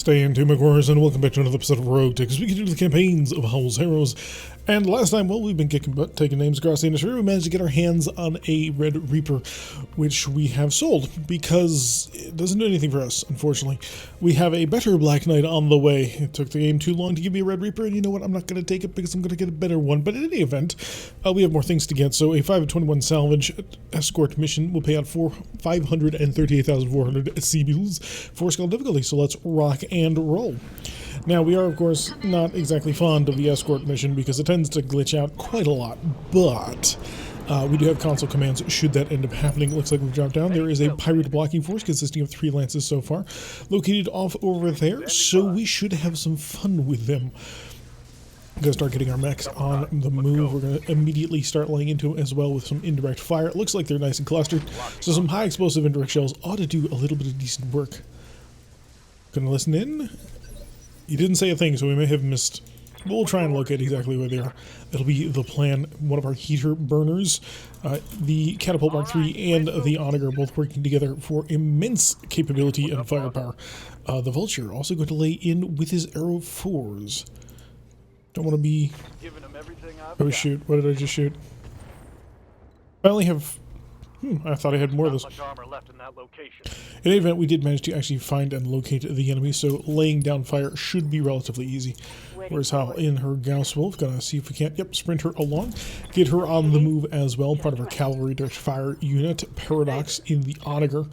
Stay in, McWarriors, and welcome back to another episode of RogueTech as we continue the campaigns of Howl's Harrows. And last time, well, we've been kicking butt, taking names across the industry. We managed to get our hands on a Red Reaper, which we have sold because it doesn't do anything for us, unfortunately. We have a better Black Knight on the way. It took the game too long to give me a Red Reaper, and you know what? I'm not going to take it because I'm going to get a better one. But in any event, we have more things to get. So a 5 of 21 salvage escort mission will pay out for 538,400 C-Mules, 4-skill difficulty. So let's rock and roll. Now, we are, of course, not exactly fond of the escort mission because it tends to glitch out quite a lot, but we do have console commands should that end up happening. It looks like we've dropped down. There is a pirate blocking force consisting of 3 lances so far, located off over there, so we should have some fun with them. We're going to start getting our mechs on the move. We're going to immediately start laying into them as well with some indirect fire. It looks like they're nice and clustered, so some high explosive indirect shells ought to do a little bit of decent work. Going to listen in. He didn't say a thing, so we may have missed. We'll try and locate exactly where they are. That'll be the plan. One of our heater burners, the Catapult Mark III, and the Onager both working together for immense capability and firepower. The Vulture also going to lay in with his Arrow 4s. Don't want to be... Oh shoot, what did I just shoot? I only have... I thought I had more of this. In any event, we did manage to actually find and locate the enemy, so laying down fire should be relatively easy. Where's Howl in her Gauss Wolf? Gonna see if we can't, sprint her along. Get her on the move as well. Part of our cavalry direct fire unit. Paradox in the Onager.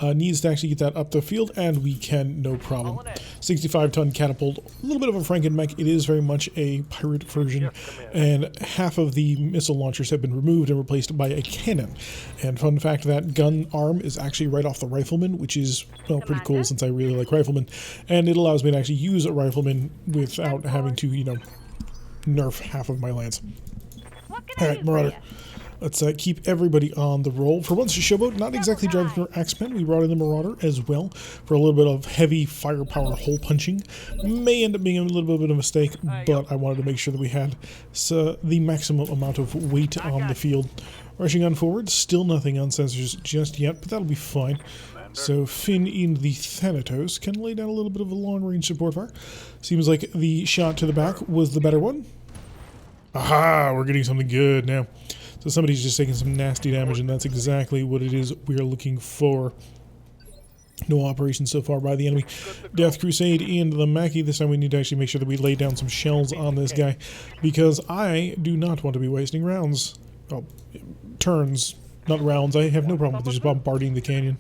Needs to actually get that up the field, and we can, no problem. 65-ton catapult, a little bit of a Franken-mech. It is very much a pirate version, and half of the missile launchers have been removed and replaced by a cannon. And fun fact, that gun arm is actually right off the rifleman, which is, well, pretty cool since I really like riflemen. And it allows me to actually use a rifleman without having to, you know, nerf half of my lance. Alright, Marauder. Let's keep everybody on the roll. For once, the showboat, not exactly driving for Axemen. We brought in the Marauder as well for a little bit of heavy firepower hole punching. May end up being a little bit of a mistake, but I wanted to make sure that we had the maximum amount of weight on the field. Rushing on forward, still nothing on sensors just yet, but that'll be fine. So Finn in the Thanatos can lay down a little bit of a long-range support fire. Seems like the shot to the back was the better one. Aha! We're getting something good now. So somebody's just taking some nasty damage, and that's exactly what it is we're looking for. No operation so far by the enemy. Death Crusade and the Mackie. This time we need to actually make sure that we lay down some shells on this guy, because I do not want to be wasting rounds. Oh, turns, not rounds. I have no problem with just bombarding the canyon.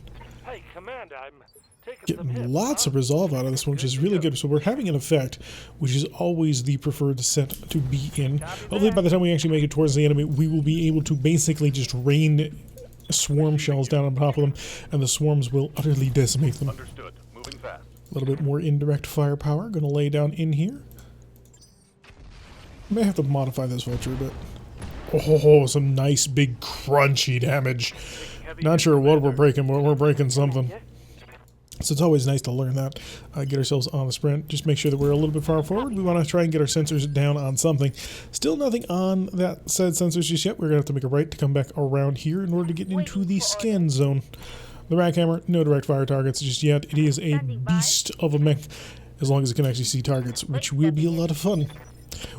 Getting lots of resolve out of this one, which is really good. So we're having an effect, which is always the preferred set to be in. Hopefully by the time we actually make it towards the enemy, we will be able to basically just rain swarm shells down on top of them, and the swarms will utterly decimate them. Understood. Moving fast. A little bit more indirect firepower. Going to lay down in here. May have to modify this Vulture a bit. Oh, some nice big crunchy damage. Not sure what we're breaking, but we're breaking something. So it's always nice to learn that. Get ourselves on a sprint. Just make sure that we're a little bit far forward. We want to try and get our sensors down on something. Still nothing on that said sensors just yet. We're going to have to make a right to come back around here in order to get into the scan zone. The Rackhammer, no direct fire targets just yet. It is a beast of a mech, as long as it can actually see targets, which will be a lot of fun.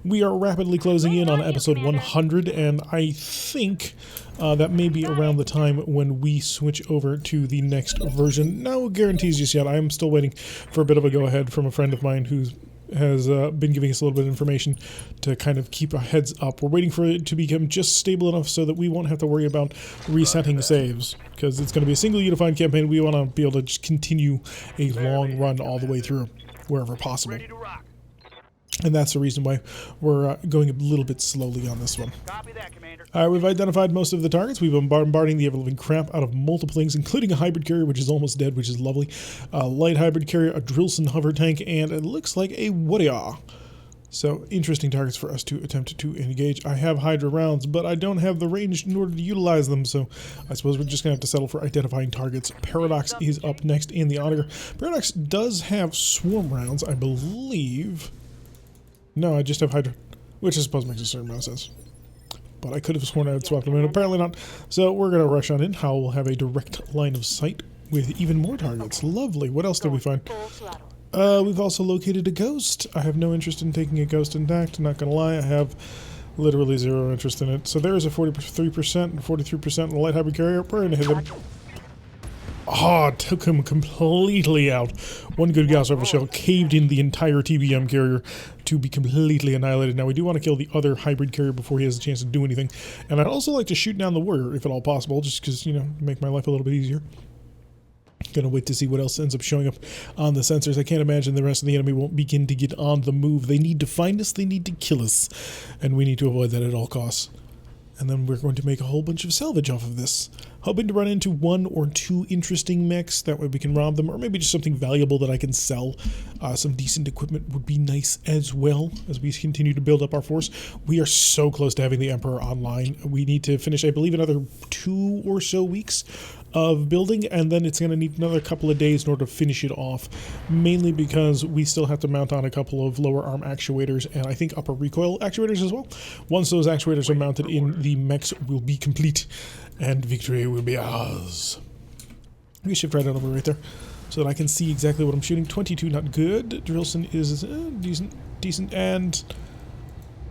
We are rapidly closing in on episode 100, and I think that may be around the time when we switch over to the next version. No guarantees just yet. I am still waiting for a bit of a go-ahead from a friend of mine who has been giving us a little bit of information to kind of keep our heads up. We're waiting for it to become just stable enough so that we won't have to worry about resetting saves, because it's going to be a single unified campaign. We want to be able to just continue a long run all the way through, wherever possible. And that's the reason why we're going a little bit slowly on this one. We've identified most of the targets. We've been bombarding the ever-living crap out of multiple things, including a hybrid carrier, which is almost dead, which is lovely. A light hybrid carrier, a Drillson hover tank, and it looks like a warrior. So, interesting targets for us to attempt to engage. I have Hydra rounds, but I don't have the range in order to utilize them, so I suppose we're just going to have to settle for identifying targets. Paradox is up next in the Onager. Paradox does have swarm rounds, I believe. No, I just have Hydra, which I suppose makes a certain amount of sense. But I could have sworn I had swapped them in. Apparently not. So we're going to rush on in. Howl will have a direct line of sight with even more targets. Lovely. What else did we find? We've also located a ghost. I have no interest in taking a ghost intact. I'm not gonna lie, I have literally zero interest in it. So there is a 43% and 43% in the light hybrid carrier. We're gonna hit him. Ah, took him completely out. One good gas rifle shell caved in the entire TBM carrier to be completely annihilated. Now we do want to kill the other hybrid carrier before he has a chance to do anything. And I'd also like to shoot down the warrior if at all possible, just because, you know, make my life a little bit easier. Gonna wait to see what else ends up showing up on the sensors. I can't imagine the rest of the enemy won't begin to get on the move. They need to find us, they need to kill us. And we need to avoid that at all costs. And then we're going to make a whole bunch of salvage off of this. Hoping to run into 1 or 2 interesting mechs, that way we can rob them, or maybe just something valuable that I can sell. Some decent equipment would be nice as well, as we continue to build up our force. We are so close to having the Emperor online. We need to finish, I believe, another 2 or so weeks of building, and then it's going to need another couple of days in order to finish it off, mainly because we still have to mount on a couple of lower arm actuators and I think upper recoil actuators as well. Once those actuators are mounted in, the mechs will be complete and victory will be ours. Let me shift right on over right there so that I can see exactly what I'm shooting. 22, not good. Drillson is decent, and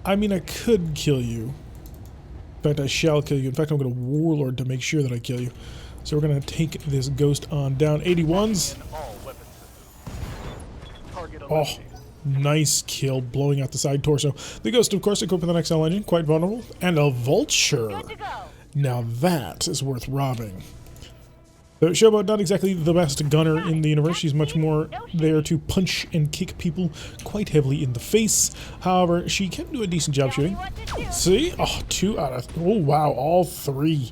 I mean, I could kill you. In fact, I shall kill you. In fact, I'm going to Warlord to make sure that I kill you. So we're going to take this ghost on down. 81s. Oh, nice kill, blowing out the side torso. The ghost, of course, equipped with an XL engine, quite vulnerable. And a vulture. Now that is worth robbing. So Showboat, not exactly the best gunner in the universe. She's much more there to punch and kick people quite heavily in the face. However, she can do a decent job shooting. See? Oh, 2 out of... Oh, wow, all 3.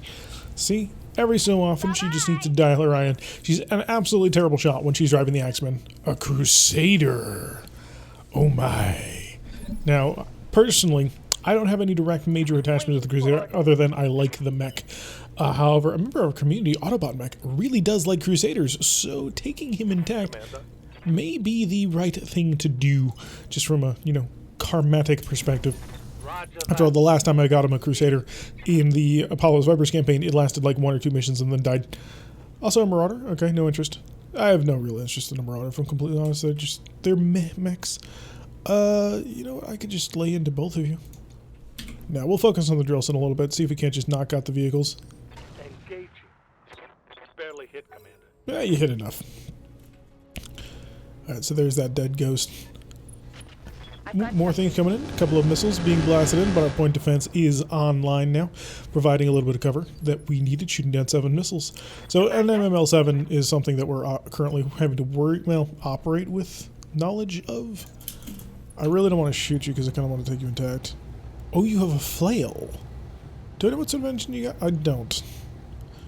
See? Every so often, she just needs to dial her eye in. She's an absolutely terrible shot when she's driving the Axeman. A Crusader. Oh my. Now, personally, I don't have any direct major attachment to the Crusader other than I like the mech. However, a member of our community, Autobot Mech, really does like Crusaders, so taking him intact may be the right thing to do, just from a, you know, karmatic perspective. After all, the last time I got him a Crusader in the Apollo's Vipers campaign, it lasted like 1 or 2 missions and then died. Also a Marauder, okay, no interest. I have no real interest in a Marauder, if I'm completely honest. They're mechs. You know what, I could just lay into both of you. Now, we'll focus on the Drillson a little bit, see if we can't just knock out the vehicles. Engaging. Barely hit, Commander. Yeah, you hit enough. Alright, so there's that dead ghost. More things coming in. A couple of missiles being blasted in, but our point defense is online now, providing a little bit of cover that we needed, shooting down 7 missiles. So an MML-7 is something that we're currently having to operate with knowledge of. I really don't want to shoot you because I kind of want to take you intact. Oh, you have a flail. Do I know what sort of engine you got? I don't.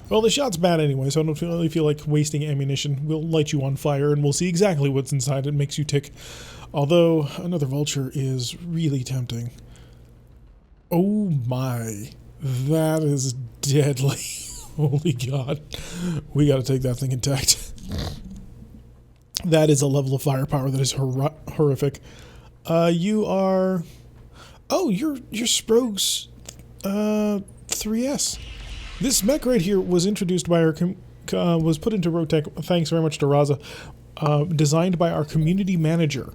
Well, the shot's bad anyway, so I don't really feel like wasting ammunition. We'll light you on fire, and we'll see exactly what's inside it makes you tick. Although, another vulture is really tempting. Oh my. That is deadly. Holy God. We gotta take that thing intact. That is a level of firepower that is horrific. You are... Oh, you're Sprogue's 3S. This mech right here was introduced by our... was put into RogueTech, thanks very much to Raza. Designed by our community manager.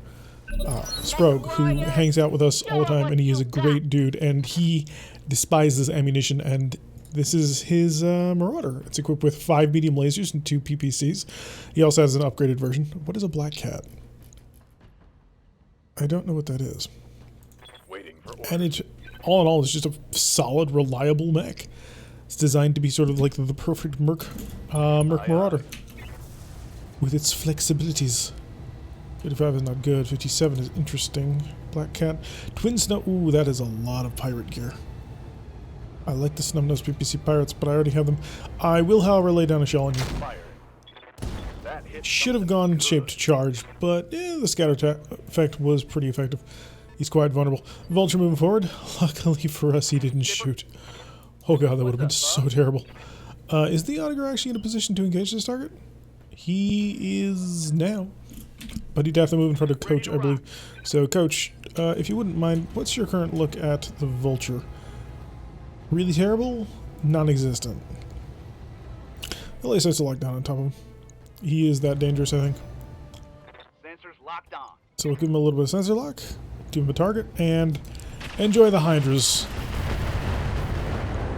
Sprogue, who hangs out with us all the time, and he is a great dude, and he despises ammunition, and this is his Marauder. It's equipped with 5 medium lasers and 2 PPCs. He also has an upgraded version. What is a Black Cat? I don't know what that is. Waiting for and it's, all in all, it's just a solid, reliable mech. It's designed to be sort of like the perfect Merc Marauder, with its flexibilities. 55 is not good. 57 is interesting. Black Cat. Twin Snow. Ooh, that is a lot of pirate gear. I like the Snub-Nosed PPC pirates, but I already have them. I will, however, lay down a shell on you. Should have gone shaped charge, but the scatter effect was pretty effective. He's quite vulnerable. Vulture moving forward. Luckily for us, he didn't shoot. Oh god, that would have been so terrible. Is the Auditor actually in a position to engage this target? He is now. But he'd have to move in front of Coach, I believe. So, Coach, if you wouldn't mind, what's your current look at the Vulture? Really terrible? Non-existent. At least it's a lockdown on top of him. He is that dangerous, I think. Sensors locked on. So we'll give him a little bit of sensor lock, give him a target, and enjoy the Hydras.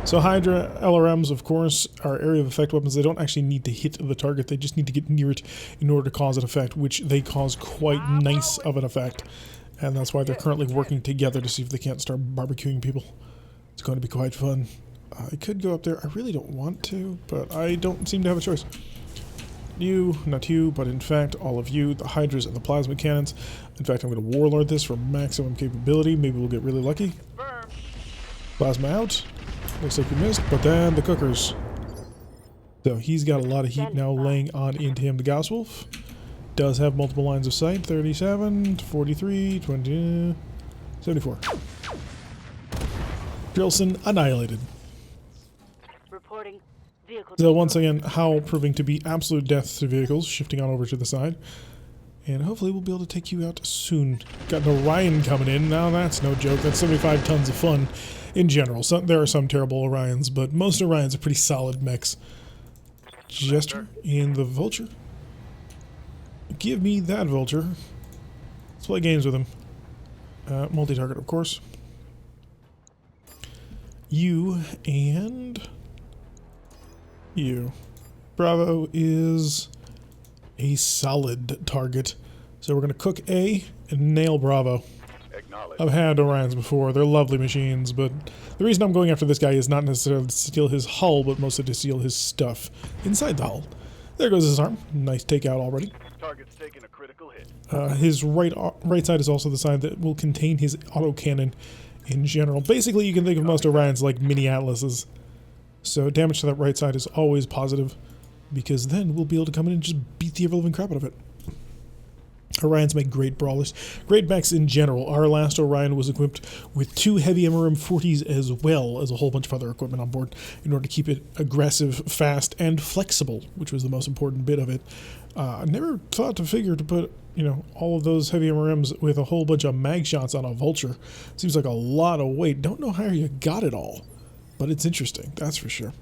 So Hydra LRMs, of course, are area of effect weapons. They don't actually need to hit the target. They just need to get near it in order to cause an effect, which they cause quite nice of an effect. And that's why they're currently working together to see if they can't start barbecuing people. It's going to be quite fun. I could go up there. I really don't want to, but I don't seem to have a choice. You, not you, but in fact all of you, the Hydras and the plasma cannons. In fact, I'm going to warlord this for maximum capability. Maybe we'll get really lucky. Plasma out. Looks like we missed, but then the cookers. So he's got a lot of heat now laying on into him. The Gauss Wolf does have multiple lines of sight. 37, 43, 20, 74. Drilson annihilated. Reporting vehicle. So once again, Howl proving to be absolute death to vehicles, shifting on over to the side. And hopefully we'll be able to take you out soon. Got an Orion coming in. Now that's no joke. That's 75 tons of fun in general. There are some terrible Orions, but most Orions are pretty solid mechs. Jester in the Vulture. Give me that Vulture. Let's play games with him. Multi-target, of course. You and you. Bravo is a solid target. So we're going to cook A and nail Bravo. I've had Orions before. They're lovely machines, but the reason I'm going after this guy is not necessarily to steal his hull, but mostly to steal his stuff inside the hull. There goes his arm. Nice takeout already. Target's taking a critical hit. His right side is also the side that will contain his autocannon in general. Basically, you can think of most Orions like mini Atlases. So damage to that right side is always positive, because then we'll be able to come in and just beat the ever-living crap out of it. Orions make great brawlers. Great mechs in general. Our last Orion was equipped with 2 heavy MRM-40s as well as a whole bunch of other equipment on board in order to keep it aggressive, fast, and flexible, which was the most important bit of it. I never thought to figure to put, you know, all of those heavy MRMs with a whole bunch of mag shots on a Vulture. Seems like a lot of weight. Don't know how you got it all, but it's interesting, that's for sure.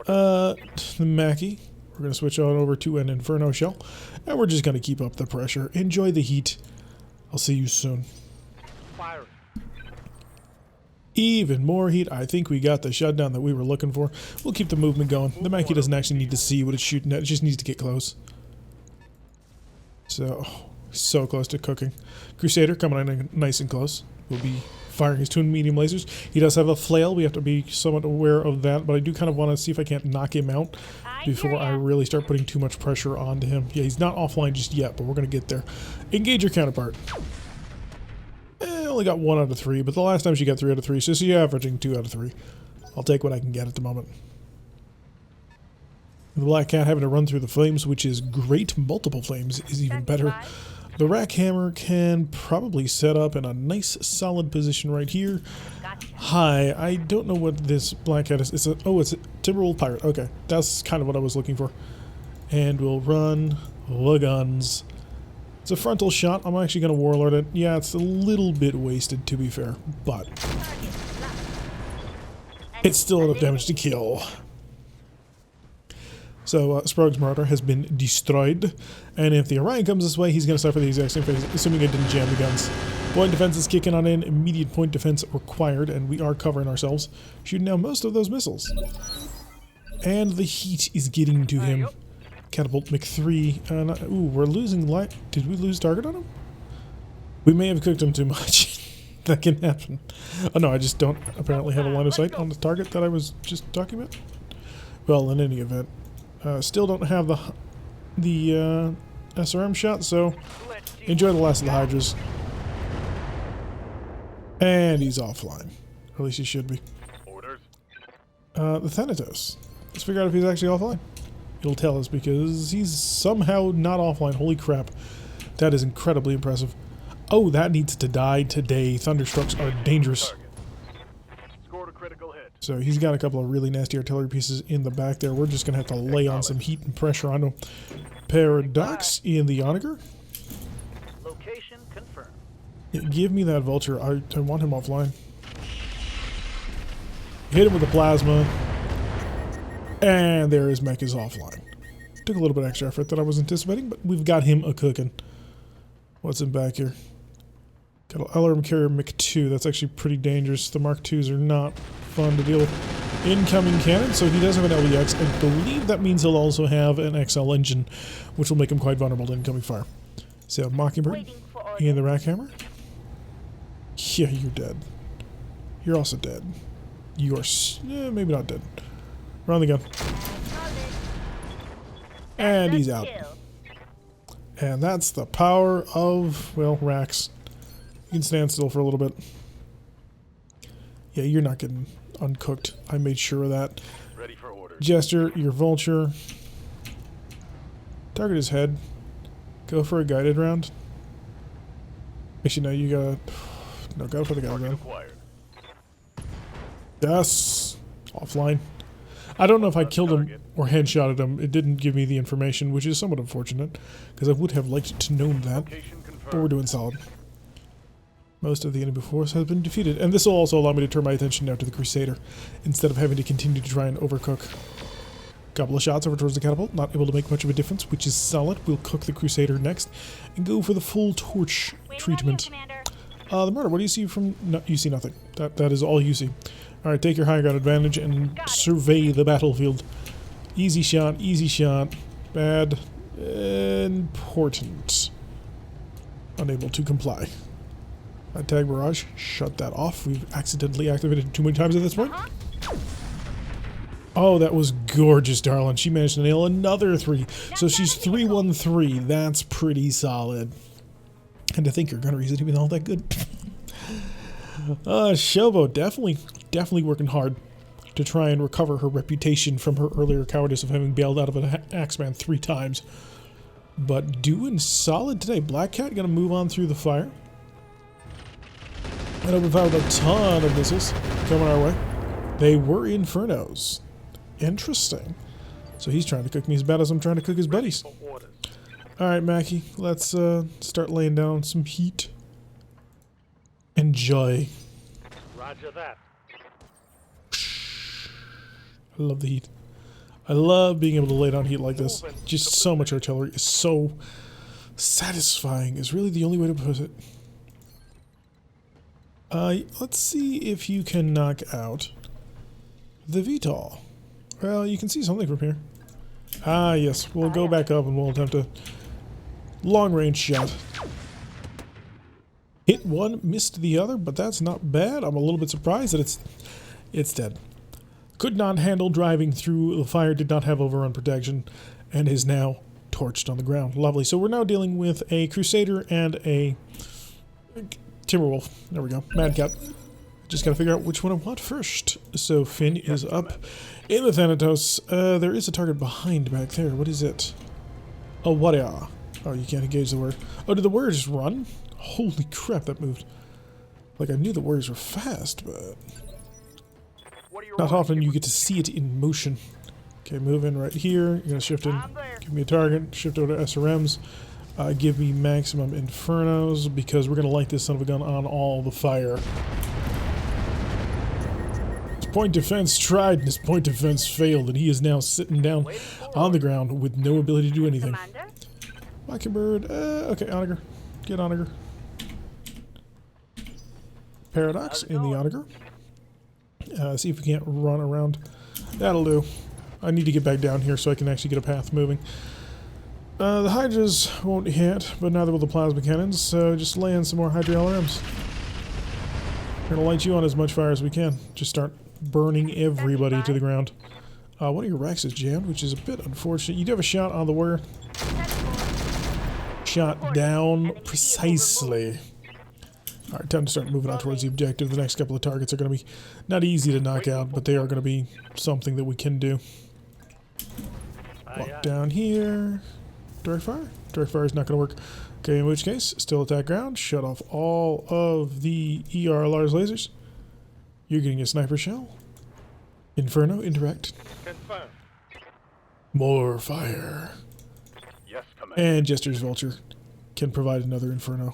The Mackie. We're going to switch on over to an Inferno shell, and we're just going to keep up the pressure. Enjoy the heat. I'll see you soon. Firing. Even more heat. I think we got the shutdown that we were looking for. We'll keep the movement going. The Mackie doesn't actually need to see what it's shooting at. It just needs to get close. So close to cooking. Crusader coming in nice and close. We'll be firing his twin medium lasers. He does have a flail. We have to be somewhat aware of that, but I do kind of want to see if I can't knock him out before I really start putting too much pressure onto him. Yeah, he's not offline just yet, but we're going to get there. Engage your counterpart. Only got 1 out of 3, but the last time she got 3 out of 3, so she's averaging 2 out of 3. I'll take what I can get at the moment. The Black Cat having to run through the flames, which is great. Multiple flames is even better. The Rack Hammer can probably set up in a nice solid position right here. Hi, I don't know what this Black Cat is. It's a Timberwolf Pirate. Okay, that's kind of what I was looking for. And we'll run the guns. It's a frontal shot. I'm actually going to warlord it. Yeah, it's a little bit wasted, to be fair, but it's still enough damage to kill. So Sprague's Marauder has been destroyed, and if the Orion comes this way, he's going to suffer the exact same fate, assuming it didn't jam the guns. Point defense is kicking on in, immediate point defense required, and we are covering ourselves, shooting down most of those missiles. And the heat is getting to him. Catapult McThree. Ooh, we're losing light. Did we lose target on him? We may have cooked him too much. That can happen. Oh no, I just don't apparently have a line of sight on the target that I was just talking about. Well, in any event. Still don't have the SRM shot, so enjoy the last of the Hydras. And he's offline. Or at least he should be. Orders. The Thanatos. Let's figure out if he's actually offline. It'll tell us because he's somehow not offline. Holy crap. That is incredibly impressive. Oh, that needs to die today. Thunderstrucks are dangerous. Scored a critical hit. So he's got a couple of really nasty artillery pieces in the back there. We're just going to have to lay on some heat and pressure on him. Paradox in the Onager. Location confirmed. Yeah, give me that Vulture. I want him offline. Hit him with the plasma. And there his mech is offline. Took a little bit extra effort that I was anticipating, but we've got him a cooking. What's in back here? Got an alarm carrier MiG-2. That's actually pretty dangerous. The Mark IIs are not fun to deal with. Incoming cannon, so he does have an LEX. I believe that means he'll also have an XL engine, which will make him quite vulnerable to incoming fire. So, Mockingbird Waiting for orders. and the Rackhammer. Yeah, you're dead. You're also dead. You are maybe not dead. Run the gun. And he's out. Kill. And that's the power of, well, racks. You can stand still for a little bit. Yeah, you're not getting uncooked. I made sure of that. Ready for orders. Jester, your vulture. Target his head. Go for a guided round. Actually, no, you gotta... No, go for the guided Target round. acquired. Yes! Offline. I don't know if I killed him or headshotted him. It didn't give me the information, which is somewhat unfortunate, because I would have liked to know that. Location But we're confirmed. doing solid. Most of the enemy force has been defeated, and this will also allow me to turn my attention now to the Crusader, instead of having to continue to try and overcook. Couple of shots over towards the catapult, not able to make much of a difference, which is solid. We'll cook the Crusader next, and go for the full torch treatment. The murder, what do you see from... No, you see nothing. That is all you see. Alright, take your high ground advantage and survey the battlefield. Easy shot, bad, important. Unable to comply. Tag barrage, shut that off. We've accidentally activated it too many times at this point. Oh, that was gorgeous, darling. She managed to nail another 3. So she's 3-1-3. That's pretty solid. And to think your gunnery isn't even all that good. Shobo, definitely working hard to try and recover her reputation from her earlier cowardice of having bailed out of an Axeman 3 times. But doing solid today. Black Cat gonna move on through the fire. I know we've had a ton of missiles coming our way. They were Infernos. Interesting. So he's trying to cook me as bad as I'm trying to cook his buddies. For orders. Alright, Mackie, let's start laying down some heat. Enjoy. Roger that. I love the heat. I love being able to lay down heat like this. Just so much artillery is so satisfying is really the only way to put it. Let's see if you can knock out the VTOL. Well, you can see something from here. Ah, yes. We'll go back up and we'll attempt a long-range shot. Hit one, missed the other, but that's not bad. I'm a little bit surprised that it's dead. Could not handle driving through the fire, did not have overrun protection, and is now torched on the ground. Lovely. So we're now dealing with a Crusader and a Timberwolf. There we go. Mad Cat. Just gotta figure out which one I want first. So Finn is up in the Thanatos. There is a target behind back there. What is it? Oh, what are? Oh, you can't engage the warrior. Oh, did the warrior just run? Holy crap, that moved. Like, I knew the warriors were fast, but What are your not orders? often you get to see it in motion. Okay, move in right here. You're gonna shift in. Give me a target. Shift over to SRMs. Give me maximum infernos because we're gonna light this son of a gun on all the fire. His point defense tried and his point defense failed, and he is now sitting down on the ground with no ability to do anything. Commander? Mockingbird, okay, Onager. Get Onager. Paradox in the Onager. See if we can't run around. That'll do. I need to get back down here so I can actually get a path moving. The Hydras won't hit, but neither will the plasma cannons, so just lay in some more Hydra LRMs. We're gonna light you on as much fire as we can. Just start burning everybody to the ground. One of your racks is jammed, which is a bit unfortunate. You do have a shot on the warrior. Shot down precisely. Alright, time to start moving on towards the objective. The next couple of targets are going to be not easy to knock out, but they are going to be something that we can do. Walk down here. Direct fire? Direct fire is not going to work. Okay, in which case, still attack ground. Shut off all of the ER Lars lasers. You're getting a sniper shell. Inferno, interact. Confirmed. More fire. Yes, Commander. And Jester's Vulture can provide another Inferno.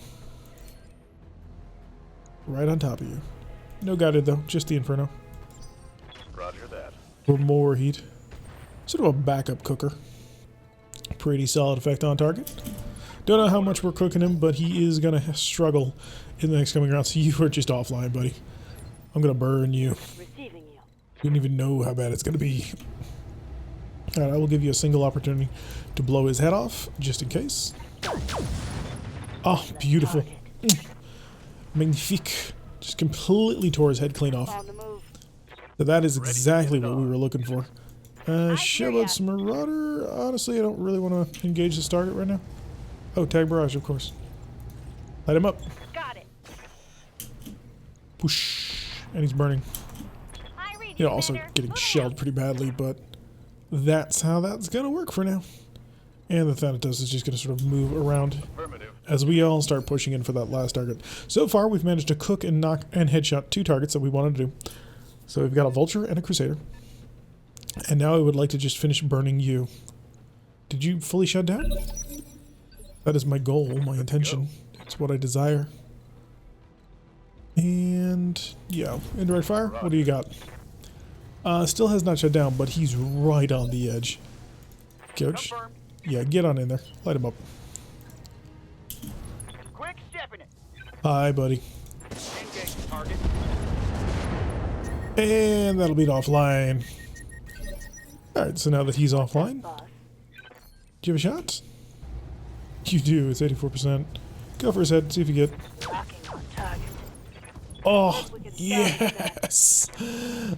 Right on top of you. No guided though, just the Inferno. Roger that. For more heat. Sort of a backup cooker. Pretty solid effect on target. Don't know how much we're cooking him, but he is going to struggle in the next coming round. So you are just offline, buddy. I'm going to burn you. Receiving you. You don't even know how bad it's going to be. Alright, I will give you a single opportunity to blow his head off, just in case. Oh, beautiful. Magnifique. Just completely tore his head clean off. On the move. So that is exactly what we were looking for. Shepard's Marauder. Honestly, I don't really want to engage this target right now. Oh, tag barrage, of course. Light him up. Got it. Whoosh. And he's burning. I read You know, also getting shelled pretty badly, but that's how that's going to work for now. And the Thanatos is just going to sort of move around Affirmative. as we all start pushing in for that last target. So far, we've managed to cook and knock and headshot 2 targets that we wanted to do. So we've got a Vulture and a Crusader. And now I would like to just finish burning you. Did you fully shut down? That is my goal, my intention. It's what I desire. And yeah, indirect fire. What do you got? Still has not shut down, but he's right on the edge. Coach. Confirmed. Yeah, get on in there. Light him up. Quick stepping it. Hi, buddy. Engage target. And that'll be it offline. Alright, so now that he's offline, Boss. do you have a shot? You do, it's 84%. Go for his head, see if you get. Locking on target. Oh, yes!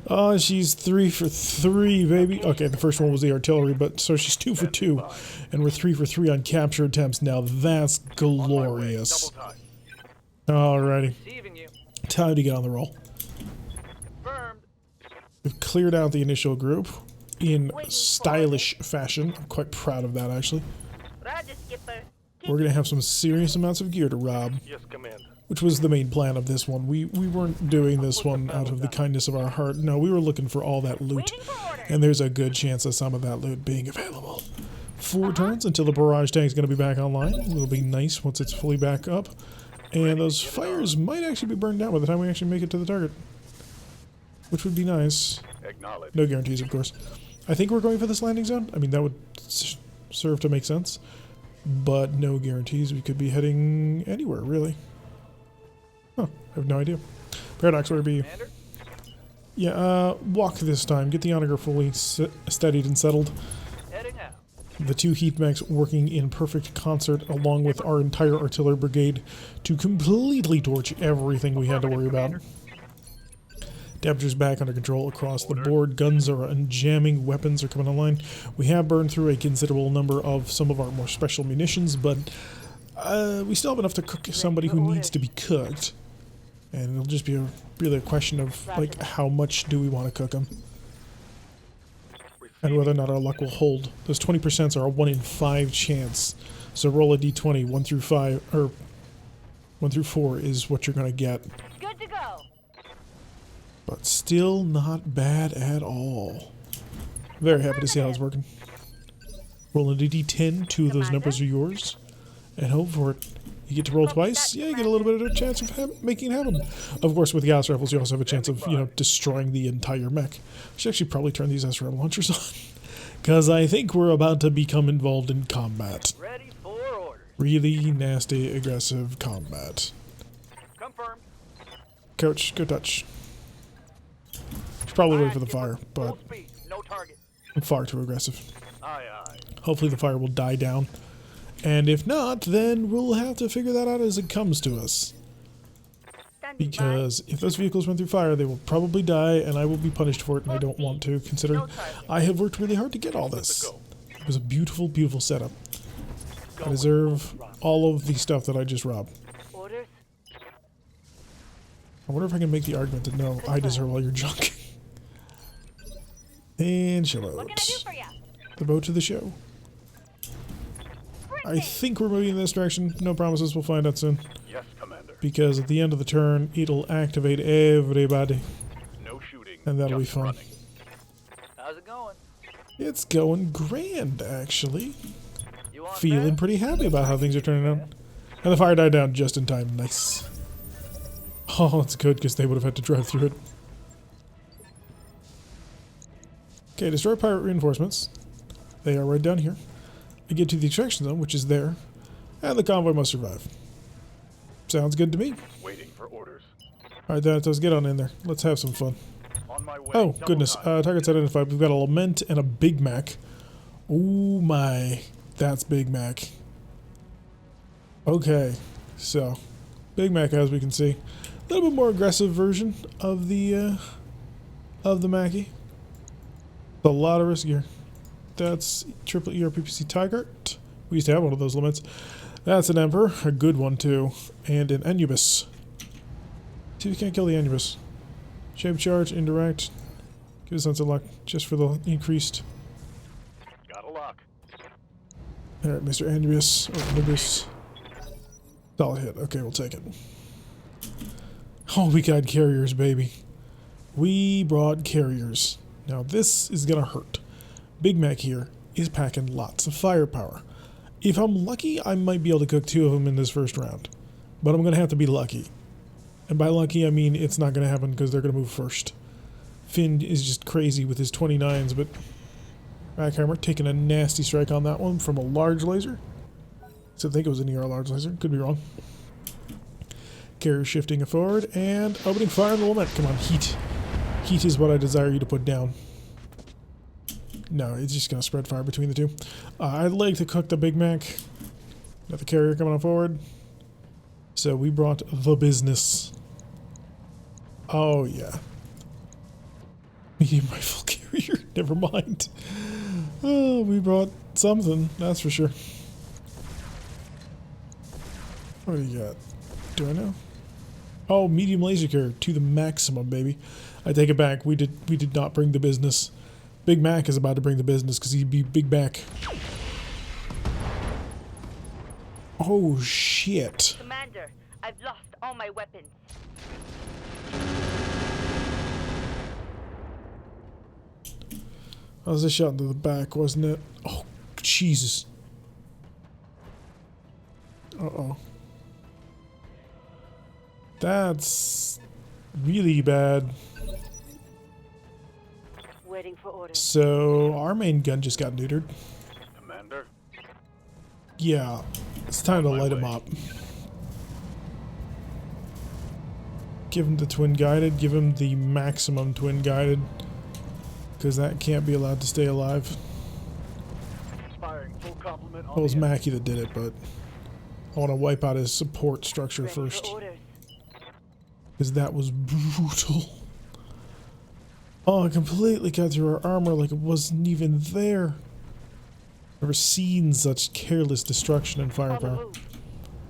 Oh, she's 3 for 3, baby. Okay, the first one was the artillery, but so she's 2 for 2. And we're 3 for 3 on capture attempts. Now that's glorious. Double time. Alrighty, Receiving you. time to get on the roll. Confirmed. We've cleared out the initial group in stylish fashion. I'm quite proud of that, actually. Roger, Skipper. We're going to have some serious amounts of gear to rob, Yes, Commander. which was the main plan of this one. We weren't doing this one out of the kindness of our heart. No, we were looking for all that loot, Waiting for orders. and there's a good chance of some of that loot being available. 4 turns until the barrage tank is going to be back online. It'll be nice once it's fully back up. And those fires might actually be burned down by the time we actually make it to the target, which would be nice. Acknowledge. No guarantees, of course. I think we're going for this landing zone. I mean, that would serve to make sense. But no guarantees. We could be heading anywhere, really. Huh, I have no idea. Paradox, where be you? Commander. Yeah, walk this time. Get the onager fully steadied and settled. Heading out. The 2 heat mechs working in perfect concert along with our entire artillery brigade to completely torch everything we had to worry about. Temperature's back under control across the board. Guns are unjamming. Weapons are coming online. We have burned through a considerable number of some of our more special munitions, but we still have enough to cook somebody who needs to be cooked. And it'll just be really a question of, like, how much do we want to cook them? And whether or not our luck will hold. Those 20% are a 1 in 5 chance. So roll a d20, 1 through 5, or 1 through 4 is what you're going to get. Good to go. But still not bad at all. Very happy to see how it's working. Roll a d10, 2 of those numbers are yours. And hope for it. You get to roll twice, yeah, you get a little bit of a chance of making it happen. Of course, with gas rifles, you also have a chance of, destroying the entire mech. I should actually probably turn these SRM launchers on. Because I think we're about to become involved in combat. Ready for orders. Really nasty, aggressive combat. Confirmed. Coach, go touch. Should probably wait for the fire, but Full speed. No target. I'm far too aggressive. Aye, aye. Hopefully the fire will die down. And if not, then we'll have to figure that out as it comes to us. Standing Because if those vehicles run through fire, they will probably die, and I will be punished for it, and I don't want to, considering I have worked really hard to get all this. It was a beautiful, beautiful setup. I deserve all of the stuff that I just robbed. by. Orders. I wonder if I can make the argument that no, I deserve all your junk. And chill What can I do out. for you? The boat to the show. I think we're moving in this direction. No promises, we'll find out soon. Yes, Commander. Because at the end of the turn, it'll activate everybody. No shooting. And that'll be just fun. running. How's it going? It's going grand, actually. You want Feeling pretty happy about how things are turning out. And the fire died down just in time. Nice. Oh, it's good because they would have had to drive through it. Okay, destroy pirate reinforcements. They are right down here. I get to the extraction zone, which is there. And the convoy must survive. Sounds good to me. Waiting for orders. Alright, let's get on in there. Let's have some fun. On my way. Oh, Double goodness. time. Targets identified. We've got a Lament and a Big Mac. Oh my. That's Big Mac. Okay. So, Big Mac, as we can see. A little bit more aggressive version of the Mackie. A lot of risk here. That's triple ERPPC Tiger. We used to have one of those limits. That's an Emperor, a good one too, and an Anubis. See if we can't kill the Anubis. Shape charge, indirect. Give us sense of luck just for the increased. Got a lock. Alright, Mr. Anubis, or Anubis. Solid hit. Okay, we'll take it. Oh, we got carriers, baby. We brought carriers. Now this is gonna hurt. Big Mac here is packing lots of firepower. If I'm lucky, I might be able to cook 2 of them in this first round. But I'm gonna have to be lucky. And by lucky, I mean it's not gonna happen because they're gonna move first. Finn is just crazy with his 29s, but Backhammer taking a nasty strike on that one from a large laser. So I think it was an ER large laser. Could be wrong. Carrier shifting forward and opening fire on the Lament. Come on, heat. Heat is what I desire you to put down. No, it's just going to spread fire between the two. I'd like to cook the Big Mac. Got the carrier coming on forward. So we brought the business. Oh, yeah. Medium rifle carrier. Never mind. Oh, we brought something, that's for sure. What do you got? Do I know? Oh, medium laser carrier to the maximum, baby. I take it back. We did not bring the business. Big Mac is about to bring the business because he'd be Big Mac. Oh shit. Commander, I've lost all my weapons. That was a shot into the back, wasn't it? Oh, Jesus. Uh-oh. That's really bad. Waiting for orders. So, our main gun just got neutered. Commander. Yeah, it's time to light him up. Give him the twin guided, give him the maximum twin guided. Because that can't be allowed to stay alive. Firing full complement on Well, it was the enemy. Mackie that did it, but I want to wipe out his support structure Ready first. for orders. Because that was brutal. Oh, it completely cut through our armor like it wasn't even there. Never seen such careless destruction in On the firepower. move.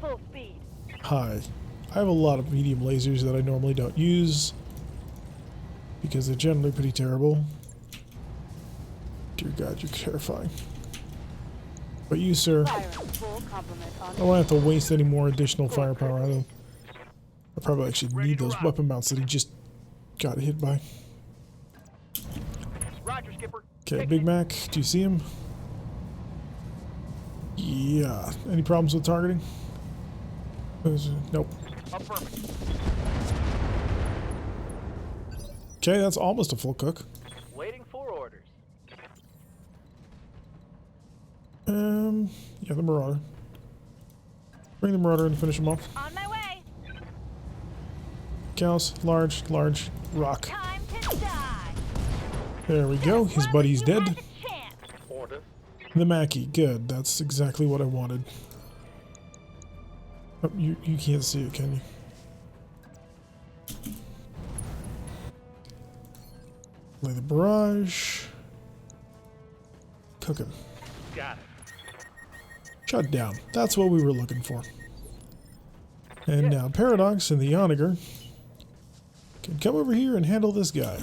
Full speed. Hi. I have a lot of medium lasers that I normally don't use. Because they're generally pretty terrible. Dear God, you're terrifying. But you, sir, Firing full complement on I don't have to waste any more additional firepower on them. I probably actually need those weapon mounts that he just got hit by. Roger, Skipper. Okay, Big Mac, do you see him? Yeah. Any problems with targeting? Nope. Affirmative. Okay, that's almost a full cook. Waiting for orders. Yeah, the Marauder. Bring the Marauder in to finish him off. On my way. Cows, large, rock. Time to die. There we go. His buddy's You have dead. a chance. Order. The Mackie, good. That's exactly what I wanted. Oh, you can't see it, can you? Lay the barrage. Cook him. Got it. Shut down. That's what we were looking for. And now Paradox and the Onager can come over here and handle this guy.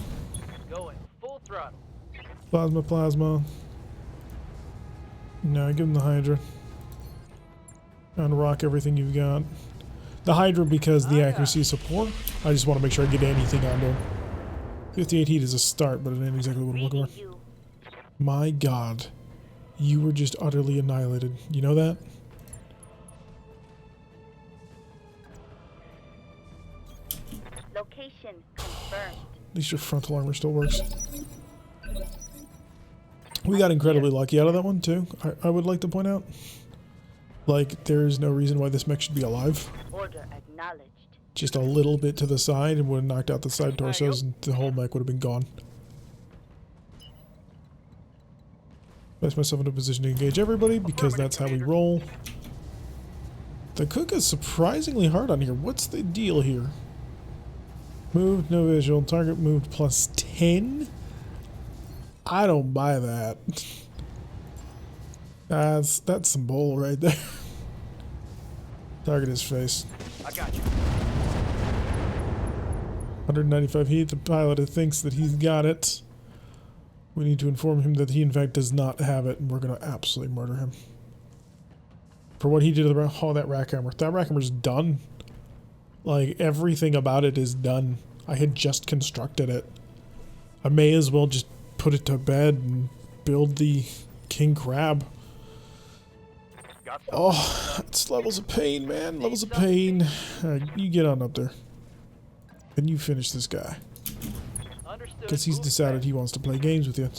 Going full throttle. Plasma. No, give him the Hydra. And rock everything you've got. The Hydra because the accuracy is support. I just want to make sure I get anything onto him. 58 heat is a start, but it ain't exactly what I'm looking Reading for. you. My God. You were just utterly annihilated. You know that? Location confirmed. At least your frontal armor still works. We got incredibly lucky out of that one, too. I would like to point out. Like, there's no reason why this mech should be alive. Order acknowledged. Just a little bit to the side and would have knocked out the side torsos and the whole mech would have been gone. Place myself in a position to engage everybody because that's how we roll. The cook is surprisingly hard on here. What's the deal here? Moved, no visual. Target moved plus 10? I don't buy that. That's some bull right there. Target his face. I got you. 195 heat. The pilot thinks that he's got it. We need to inform him that he in fact does not have it, and we're going to absolutely murder him. For what he did to the that rack hammer. That rack hammer's done. Like, everything about it is done. I had just constructed it. I may as well just put it to bed and build the king crab. Oh, it's levels of pain, man. Levels of pain. Alright, you get on up there. And you finish this guy. Because he's decided he wants to play games with you.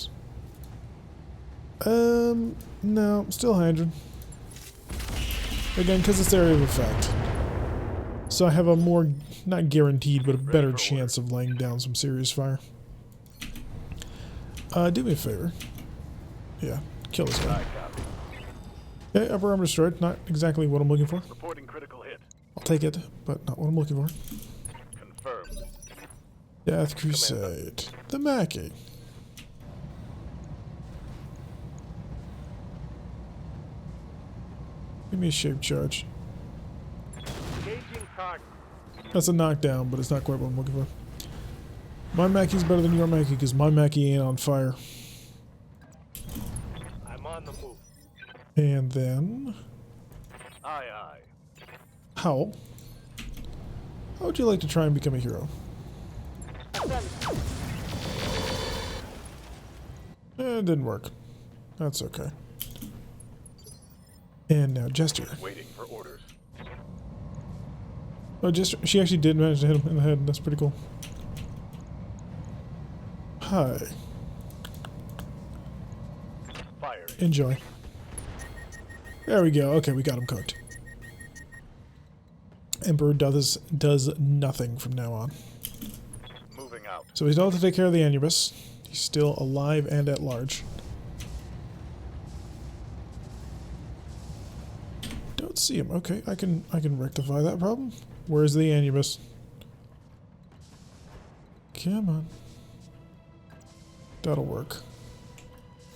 No, still 100. Again, because it's area of effect. So I have a more, not guaranteed, but a better chance of laying down some serious fire. Do me a favor. Yeah, kill this guy. Okay, upper arm destroyed. Not exactly what I'm looking for. Reporting critical hit. I'll take it, but not what I'm looking for. Confirmed. Death Crusade. The Mackie. Give me a shape charge. Engaging target. That's a knockdown, but it's not quite what I'm looking for. My Mackie's better than your Mackie because my Mackie ain't on fire. I'm on the move. And then Aye, aye. Howl. How would you like to try and become a hero? It didn't work. That's okay. And now Jester. Waiting for orders. Oh, Jester. She actually did manage to hit him in the head. That's pretty cool. Hi. Firing. Enjoy. There we go. Okay, we got him cooked. Emperor does nothing from now on. Moving out. So we still have to take care of the Anubis. He's still alive and at large. Don't see him. Okay, I can rectify that problem. Where's the Anubis? Come on. That'll work.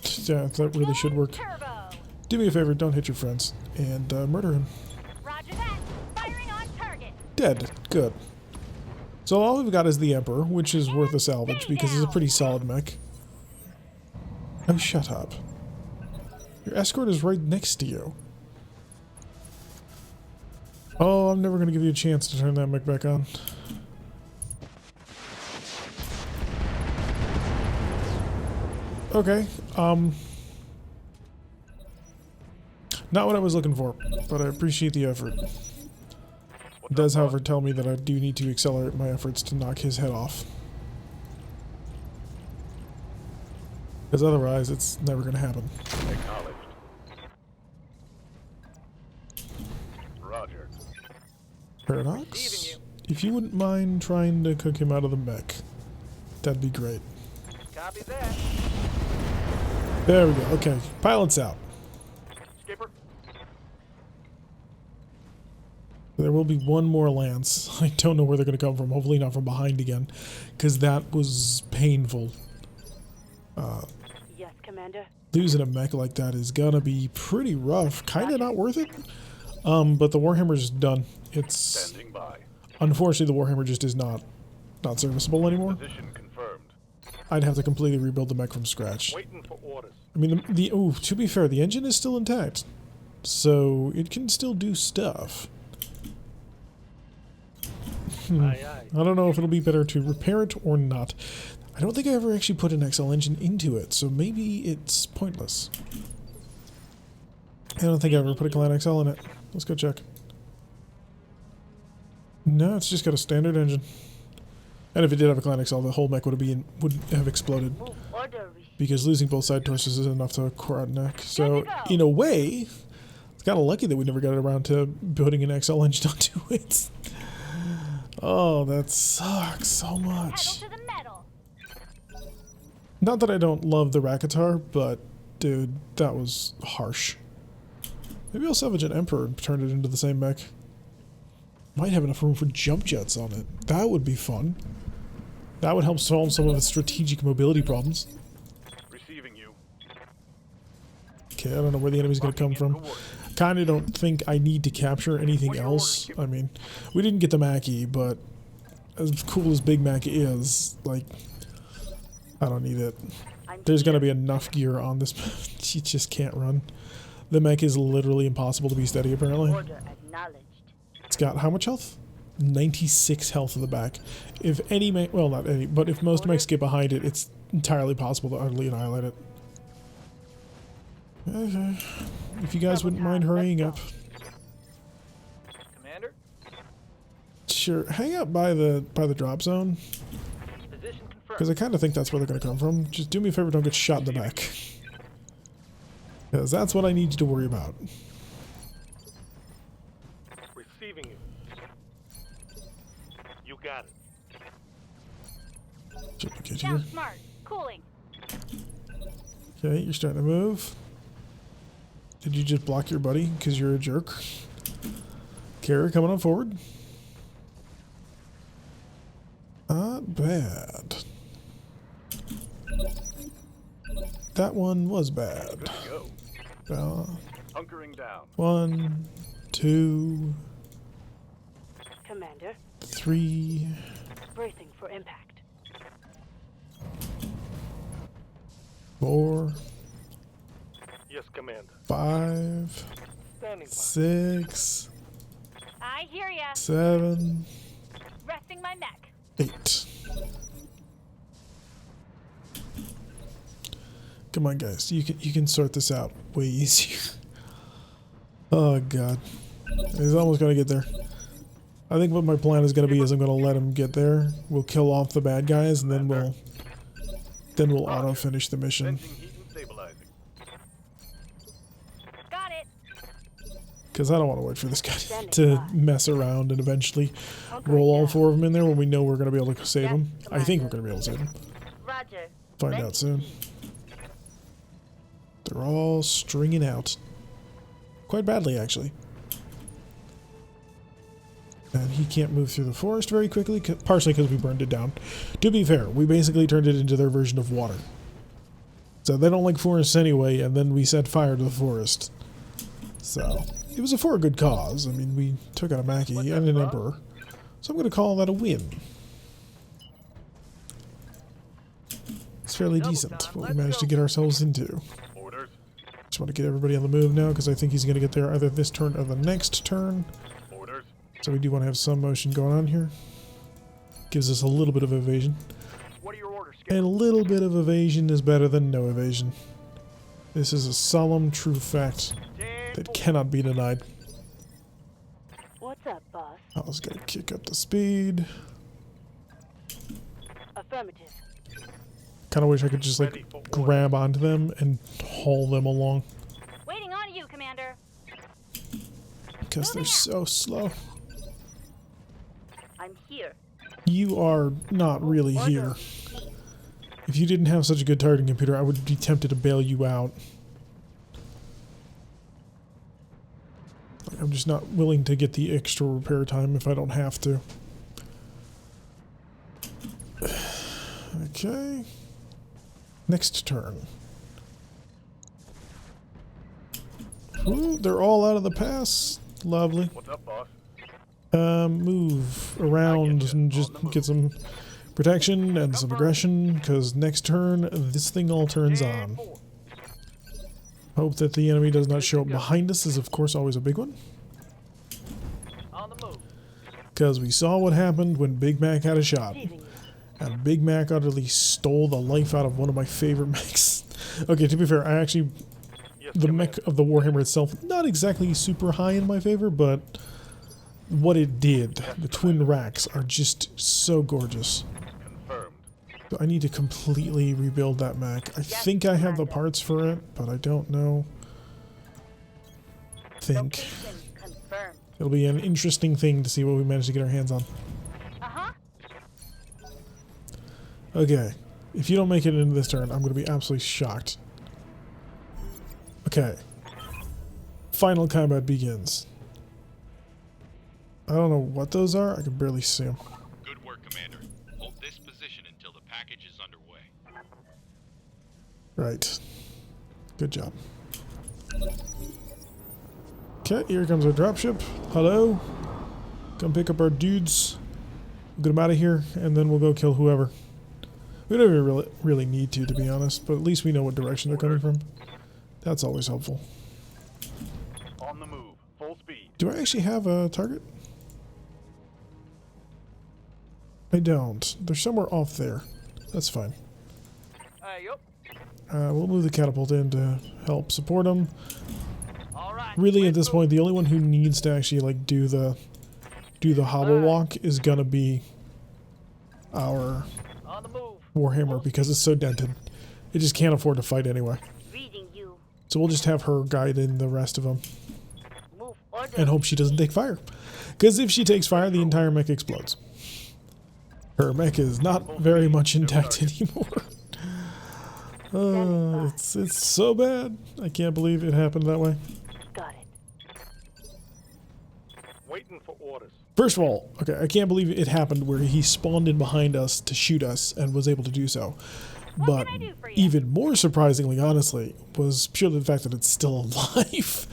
Yeah, that really should work. Turbo. Do me a favor, don't hit your friends. And murder him. Roger that. Firing on target. Dead. Good. So all we've got is the Emperor, which is worth a salvage because it's a pretty solid mech. Oh, shut up. Your escort is right next to you. Oh, I'm never going to give you a chance to turn that mech back on. Okay, not what I was looking for, but I appreciate the effort. It does, however, tell me that I do need to accelerate my efforts to knock his head off. Because otherwise, it's never going to happen. Acknowledged. Roger. Paradox? If you wouldn't mind trying to cook him out of the mech, that'd be great. Copy that. There we go. Okay, pilot's out. Skipper. There will be one more lance. I don't know where they're going to come from. Hopefully not from behind again, because that was painful. Yes, Commander. Losing a mech like that is going to be pretty rough. Kind of not worth it. But the Warhammer's done. It's Standing by. unfortunately the Warhammer just is not serviceable anymore. Position confirmed. I'd have to completely rebuild the mech from scratch. Waiting for orders. I mean, to be fair, the engine is still intact, so it can still do stuff. Aye, aye. I don't know if it'll be better to repair it or not. I don't think I ever actually put an XL engine into it, so maybe it's pointless. I don't think I ever put a Clan XL in it. Let's go check. No, it's just got a standard engine. And if it did have a Clan XL, the whole mech would have exploded. Move order received. Because losing both side torsos is enough to core out neck. So, in a way, It's kind of lucky that we never got around to putting an XL engine onto it. Oh, that sucks so Pedal much. to the metal. Not that I don't love the Rakatar, but dude, that was harsh. Maybe I'll salvage an Emperor and turn it into the same mech. Might have enough room for jump jets on it. That would be fun. That would help solve some of its strategic mobility problems. Receiving you. Okay, I don't know where the enemy's going to come from. Kinda don't think I need to capture anything else. I mean, we didn't get the Mackie, but as cool as Big Mac is, like, I don't need it. There's going to be enough gear on this. You just can't run. The mech is literally impossible to be steady, apparently. Order acknowledged. It's got how much health? 96 health in the back. If any mech, well, not any, but if most mechs get behind it, it's entirely possible to utterly annihilate it. Okay. If you guys wouldn't mind hurrying up. Commander, Sure, hang up by the drop zone, position confirmed. because I kind of think that's where they're going to come from. Just do me a favor, don't get shot in the back. Because that's what I need you to worry about. Receiving you. You got it. Duplicate Sound here. smart. Cooling. Okay, you're starting to move. Did you just block your buddy because you're a jerk? Carrier coming on forward. Not bad. That one was bad. Good to go. Hunkering down. 1, 2, Commander, 3, bracing for impact. 4, Yes, Commander. 5, Standing by. 6, I hear ya. 7, Resting my neck. 8. Come on, guys. You can sort this out way easier. Oh god, he's almost gonna get there. I think what my plan is gonna be is I'm gonna let him get there. We'll kill off the bad guys, and then we'll auto finish the mission. Sensing heat and stabilizing. Got it. Because I don't want to wait for this guy to mess around and eventually roll all 4 of them in there when we know we're gonna be able to save them. I think we're gonna be able to save them. Roger. Find Let's out soon. They're all stringing out. Quite badly, actually. And he can't move through the forest very quickly, partially because we burned it down. To be fair, we basically turned it into their version of water. So they don't like forests anyway, and then we set fire to the forest. So, it was for a good cause. I mean, we took out a Mackie and an Emperor. So I'm going to call that a win. It's fairly decent, what we managed to get ourselves into. Orders. Just want to get everybody on the move now, because I think he's going to get there either this turn or the next turn. Orders. So we do want to have some motion going on here. Gives us a little bit of evasion. What are your orders, And a little bit of evasion is better than no evasion. This is a solemn, true fact that cannot be denied. What's up, boss? I was going to kick up the speed. Affirmative. Kind of wish I could just like grab onto them and haul them along. Waiting on you, Commander. Because they're so slow. I'm here. You are not really here. If you didn't have such a good targeting computer, I would be tempted to bail you out. I'm just not willing to get the extra repair time if I don't have to. Okay. Next turn. Ooh, they're all out of the pass. Lovely. What's up, boss? Move around and just get some protection and some aggression, because next turn, this thing all turns on. Hope that the enemy does not show up behind us is, of course, always a big one. On the move. Because we saw what happened when Big Mac had a shot. And Big Mac utterly stole the life out of one of my favorite mechs. Okay, to be fair, I actually... Yes, The Commander. mech of the Warhammer itself, not exactly super high in my favor, but what it did, the twin racks, are just so gorgeous. Confirmed. So I need to completely rebuild that mech. I think I have the parts for it, but I don't know. think. Location confirmed. It'll be an interesting thing to see what we manage to get our hands on. Uh-huh. Okay. If you don't make it into this turn, I'm going to be absolutely shocked. Okay. Final combat begins. I don't know what those are. I can barely see them. Good work, Commander. Hold this position until the package is underway. Right. Good job. Okay, here comes our dropship. Hello. Come pick up our dudes. We'll get them out of here, and then we'll go kill whoever. We don't even really need to be honest, but at least we know what direction they're coming from. That's always helpful. On the move. Full speed. Do I actually have a target? I don't. They're somewhere off there. That's fine. Yup. We'll move the catapult in to help support them. All right. Really, at let's this move. point, the only one who needs to actually like do the hobble walk is gonna be our On the move. Warhammer because it's so dented. It just can't afford to fight anyway. Reading you. So we'll just have her guide in the rest of them Move order. and hope she doesn't take fire. Because if she takes fire, the entire mech explodes. Her mech is not very much intact anymore. It's so bad. I can't believe it happened that way. Got it. Waiting for orders. First of all, okay, I can't believe it happened where he spawned in behind us to shoot us and was able to do so. But can I do for you? even more surprisingly, honestly, was purely the fact that it's still alive.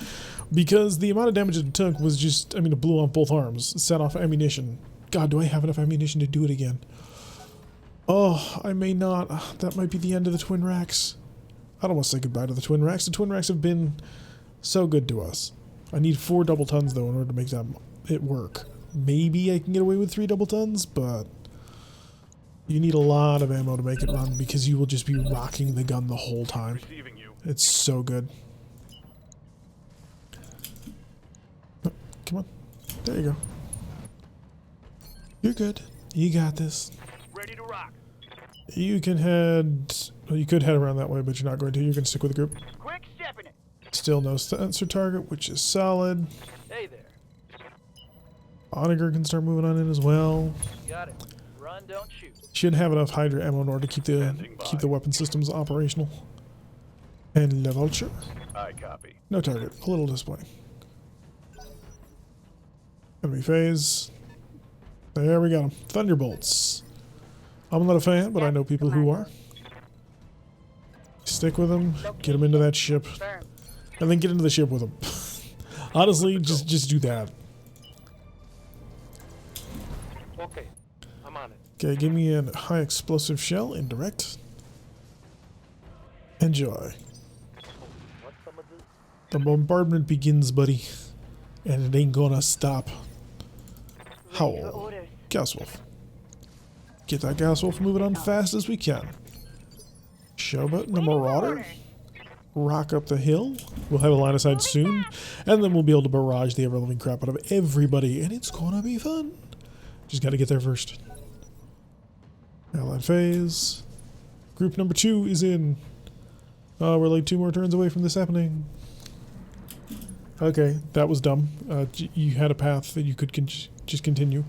Because the amount of damage it took was just, I mean, it blew off both arms, set off ammunition. God, do I have enough ammunition to do it again? Oh, I may not. That might be the end of the twin racks. I'd almost say goodbye to the twin racks. The twin racks have been so good to us. I need 4 double tons, though, in order to make it work. Maybe I can get away with 3 double tons, but you need a lot of ammo to make it run because you will just be rocking the gun the whole time. Receiving you. It's so good. Oh, come on. There you go. You're good. You got this. Ready to rock. You can head... Well, you could head around that way, but you're not going to. You're going to stick with the group. Quick stepping it. Still no sensor target, which is solid. Hey there. Onager can start moving on in as well. Got it. Run, don't shoot. Should have enough Hydra ammo in order to keep the weapon systems operational. And Le Vulture. I copy. No target. A little disappointing. Enemy phase. There we got them. Thunderbolts. I'm not a fan, but I know people who are. Stick with them. Get them into that ship. Confirmed. And then get into the ship with them. Honestly, just do that. Okay. I'm on it. Okay, give me a high explosive shell, indirect. Enjoy. What's some of this? The bombardment begins, buddy. And it ain't gonna stop. For Howl. orders. Gas Wolf. Get that Gas Wolf moving on fast as we can. Showboat the Marauder. Rock up the hill. We'll have a line of sight soon. And then we'll be able to barrage the ever-living crap out of everybody. And it's gonna be fun. Just gotta get there first. Allied phase. Group number 2 is in. We're like 2 more turns away from this happening. Okay, that was dumb. You had a path that you could just continue.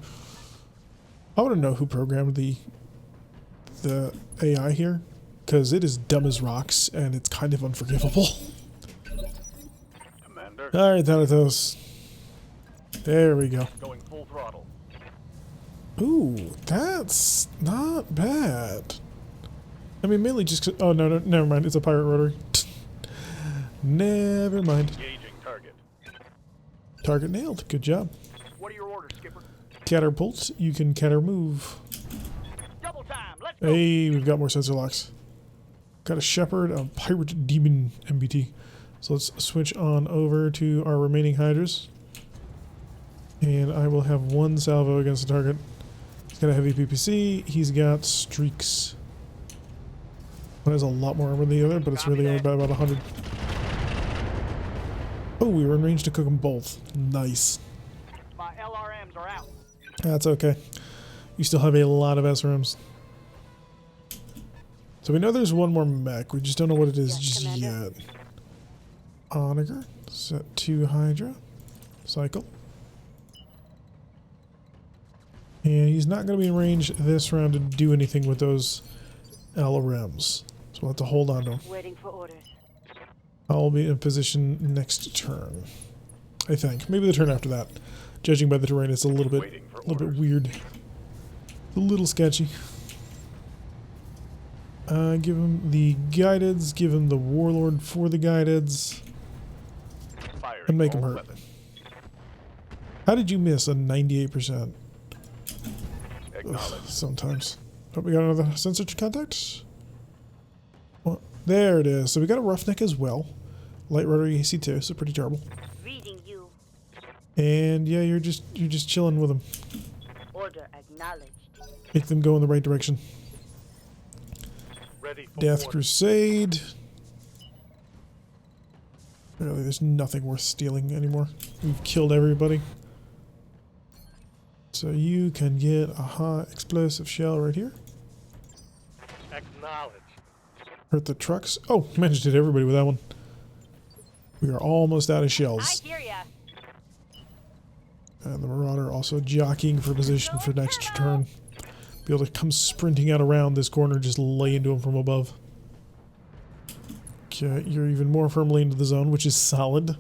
I want to know who programmed the AI here, because it is dumb as rocks and it's kind of unforgivable. Commander. All right, Thanatos. There we go. Going full throttle. Ooh, that's not bad. I mean, mainly just 'cause, oh, no, never mind. It's a pirate rotary. Never mind. Engaging target. Target nailed. Good job. What are your orders, Skipper? Catapult. You can catter move. Double time. Let's go. Hey, we've got more sensor locks. Got a shepherd, a pirate demon MBT. So let's switch on over to our remaining hydras. And I will have 1 salvo against the target. He's got a heavy PPC. He's got streaks. One has a lot more armor than the other, but it's really only by about 100. Oh, we were in range to cook them both. Nice. My LRMs are out. That's okay. You still have a lot of SRMs. So we know there's one more mech. We just don't know what it is Yes, just Commander. yet. Onager. Set 2 Hydra. Cycle. And he's not going to be in range this round to do anything with those LRMs. So we'll have to hold on to him. Waiting for orders. I'll be in position next turn. I think. Maybe the turn after that. Judging by the terrain, it's a little bit weird. A little sketchy. Give him the guideds, give him the warlord for the guideds, and make him hurt. How did you miss a 98%? Ugh, sometimes. Oh, we got another sensor to contact? Well, there it is. So we got a roughneck as well. Light rotary AC2, so pretty terrible. Reading you. And yeah, you're just chilling with them. Order acknowledged. Make them go in the right direction. Ready for Death order. Crusade. Really, there's nothing worth stealing anymore. We've killed everybody. So you can get a hot explosive shell right here. Acknowledge. Hurt the trucks. Oh, managed to hit everybody with that one. We are almost out of I shells. hear ya. And the Marauder also jockeying for position for next turn. Be able to come sprinting out around this corner, just lay into him from above. Okay, you're even more firmly into the zone, which is solid.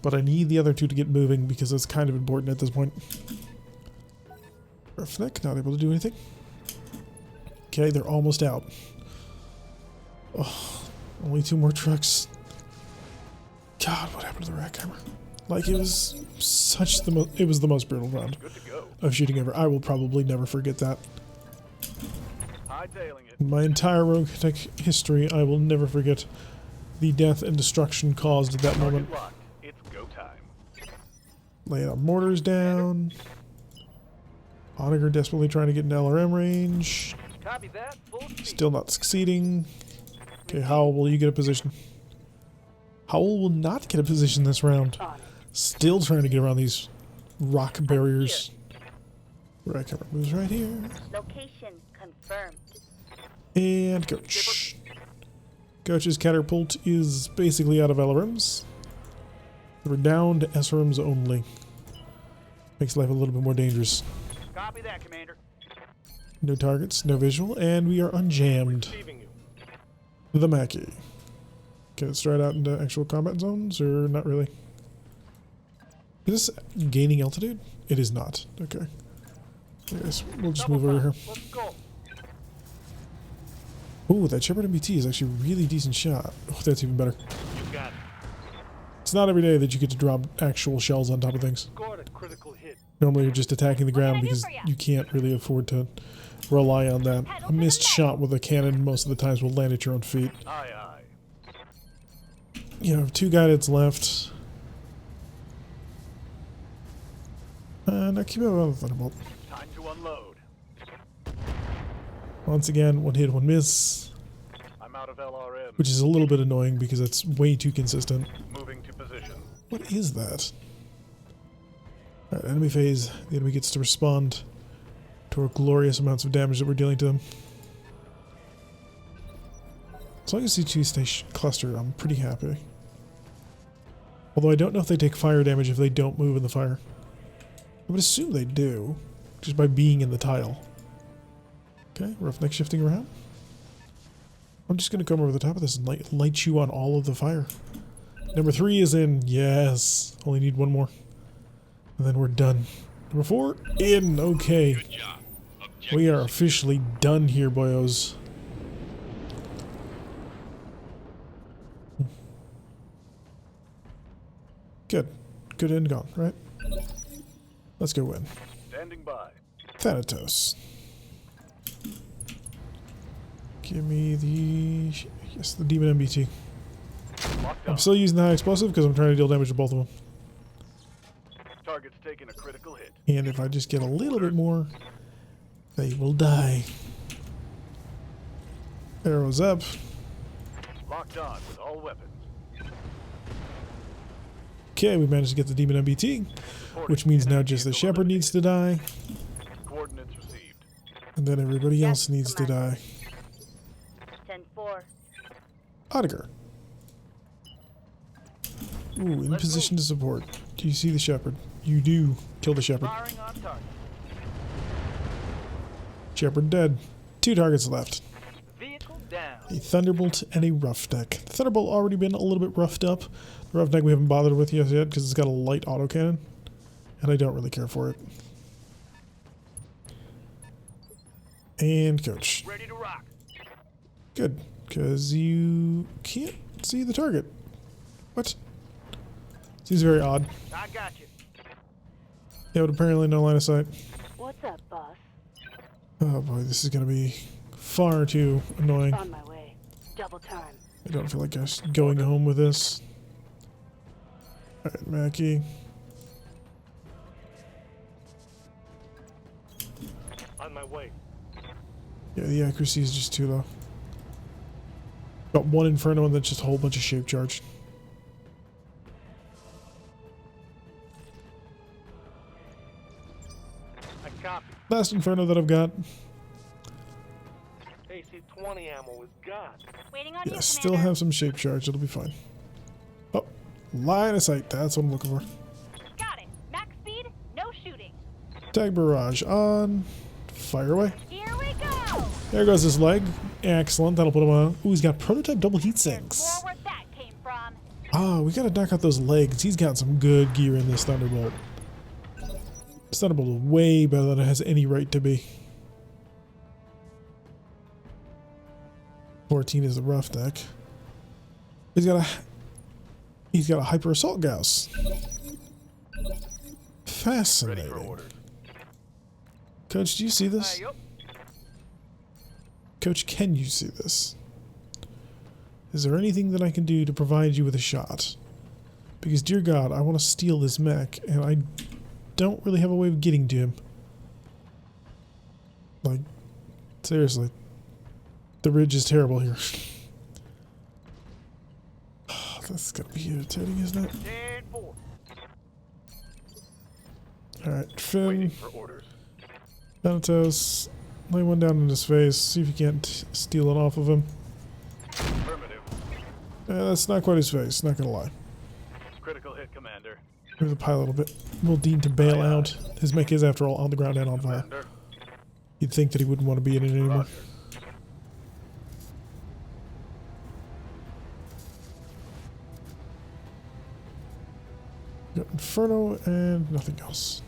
But I need the other two to get moving because it's kind of important at this point. Roughneck, not able to do anything. Okay, they're almost out. Oh, only 2 more trucks. God, what happened to the rack hammer? Like, it was such it was the most brutal round Good to go. of shooting ever. I will probably never forget that. Hightailing it. In my entire RogueTech history, I will never forget the death and destruction caused at that moment. Target locked. It's go time. Laying out mortars down. Onager desperately trying to get an LRM range. Copy that. Full speed. Still not succeeding. Okay, Howl, will you get a position? Howl will not get a position this round. Still trying to get around these rock barriers. Rack hammer moves right here. Location confirmed. And Coach. Coach's catapult is basically out of LRMs. We're down to SRMs only. Makes life a little bit more dangerous. Copy that, Commander. No targets, no visual, and we are unjammed. Receiving you. The Mackie. Okay, let's try it out into actual combat zones, or not really? Is this gaining altitude? It is not. Okay. I guess we'll just move over here. Let's go. Ooh, that Shepard MBT is actually a really decent shot. Oh, that's even better. You got it. It's not every day that you get to drop actual shells on top of things. Scored a critical hit. Normally you're just attacking the ground because you can't really afford to rely on that. A missed shot with a cannon most of the times will land at your own feet. Aye, aye. You have 2 guideds left. And I keep it on the Thunderbolt. Time to unload. Once again, 1 hit, 1 miss. I'm out of LRM. Which is a little bit annoying because it's way too consistent. Moving to position. What is that? Alright, enemy phase. The enemy gets to respond to our glorious amounts of damage that we're dealing to them. As long as these 2 stay clustered, I'm pretty happy. Although I don't know if they take fire damage if they don't move in the fire. I would assume they do, just by being in the tile. Okay, roughneck shifting around. I'm just going to come over the top of this and light you on all of the fire. Number 3 is in. Yes. Only need 1 more. And then we're done. Number 4, in. Okay. Good job. Objective We are officially done here, boyos. Good. Good and gone, right? Let's go win. Standing by. Thanatos. Give me the... Yes, the Demon MBT. Locked I'm on. still using the high explosive because I'm trying to deal damage to both of them. Target's taking a critical hit. And if I just get a little bit more, they will die. Arrows up. Locked on with all weapons. Okay, we managed to get the Demon MBT, which means now just the Shepherd needs to die, Coordinates received. and then everybody Yes, else needs to Commander. die. 10-4. Onager. Ooh, in Let's position to support. Do you see the shepherd? You do. Kill the shepherd. Firing on target. Shepherd dead. 2 targets left. Vehicle down. A thunderbolt and a roughneck. The thunderbolt already been a little bit roughed up. The roughneck we haven't bothered with yet because it's got a light autocannon, and I don't really care for it. And coach. Ready to rock. Good, because you can't see the target. What? Seems very odd. I got you. Yeah, but apparently no line of sight. What's up, boss? Oh boy, this is gonna be far too annoying. On my way. Double time. I don't feel like just going home with this. Alright, Mackie. On my way. Yeah, the accuracy is just too low. Got 1 Inferno and then just a whole bunch of shape charge. I copy. Last Inferno that I've got. AC-20 ammo is gone. Waiting on Yeah, you, still Commander. have some shape charge. It'll be fine. Oh, line of sight. That's what I'm looking for. Got it. Max speed, no shooting. Tag barrage on. Fire away. Here we go. There goes his leg. Excellent. That'll put him on. Ooh, he's got prototype double heat More sinks. where that came from. Ah, we gotta knock out those legs. He's got some good gear in this Thunderbolt. This Thunderbolt is way better than it has any right to be. 14 is the roughneck. He's got a hyper assault Gauss. Ready for Fascinating. orders. Coach, do you see this? Yup. Coach, can you see this? Is there anything that I can do to provide you with a shot? Because, dear God, I want to steal this mech, and I don't really have a way of getting to him. Like, seriously. The ridge is terrible here. Oh, that's gonna be irritating, isn't it? 10-4. Alright, Waiting Finn, for orders. Thanatos, lay one down in his face, see if you can't steal it off of him. Affirmative. That's not quite his face, not gonna lie. Critical hit, Commander. Maybe the pilot a bit will deem to bail out. His mech is, after all, on the ground and on fire. Commander. You'd think that he wouldn't want to be in it anymore. Roger. Got Inferno and nothing else.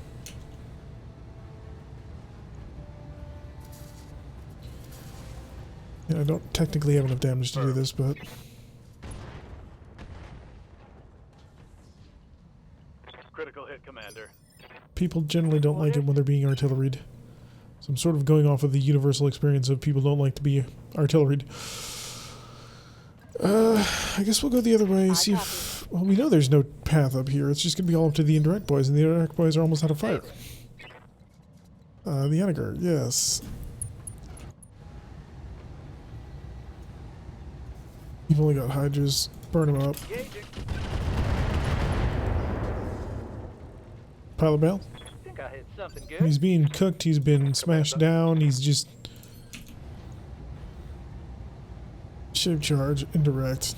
Yeah, I don't technically have enough damage to do this, but Critical hit, Commander. people generally don't like it when they're being artilleried. So I'm sort of going off of the universal experience of people don't like to be artilleried. I guess we'll go the other way, see if... Well, we know there's no path up here. It's just going to be all up to the indirect boys, and the indirect boys are almost out of fire. The Anagar, yes. You've only got Hydras. Burn them up. Engaging. Pilot bail. Think I hit something good. He's being cooked. He's been smashed down. He's just... Shape charge. Indirect.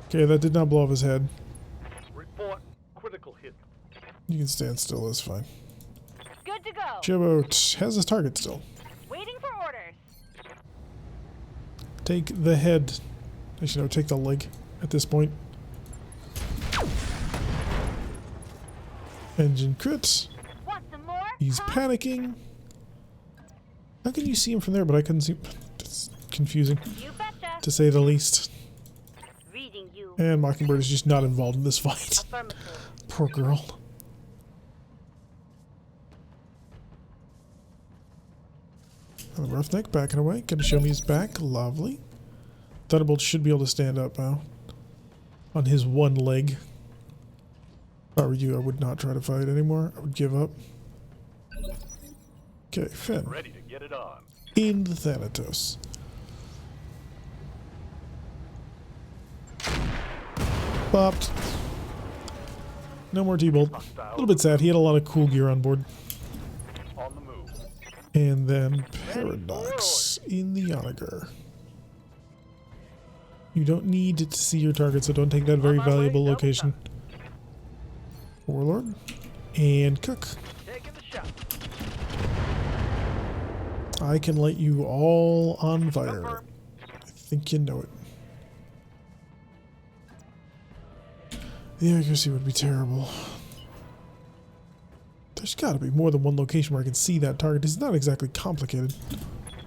Okay, that did not blow off his head. Report. Critical hit. You can stand still. That's fine. Good to go. Jibbo has his target still. Waiting for orders. Take the head. Actually, no, take the leg at this point. Engine crits. Want some more? He's Huh? panicking. How can you see him from there, but I couldn't see? It's confusing, You betcha. to say the least. Reading you. And Mockingbird is just not involved in this fight. Affirmative. Poor girl. And the Roughneck backing away. Gonna show me his back. Lovely. Thunderbolt should be able to stand up now. On his one leg. If I were you, I would not try to fight anymore. I would give up. Okay, Finn. Ready to get it on. In the Thanatos. Popped. No more T-Bolt. A little bit sad. He had a lot of cool gear on board. On the move. And And then Paradox in the Onager. You don't need to see your target, so don't take that very On my way, valuable double location. Warlord. And cook. Taking the shot. I can light you all on fire. Confirm. I think you know it. The accuracy would be terrible. There's got to be more than one location where I can see that target. It's not exactly complicated.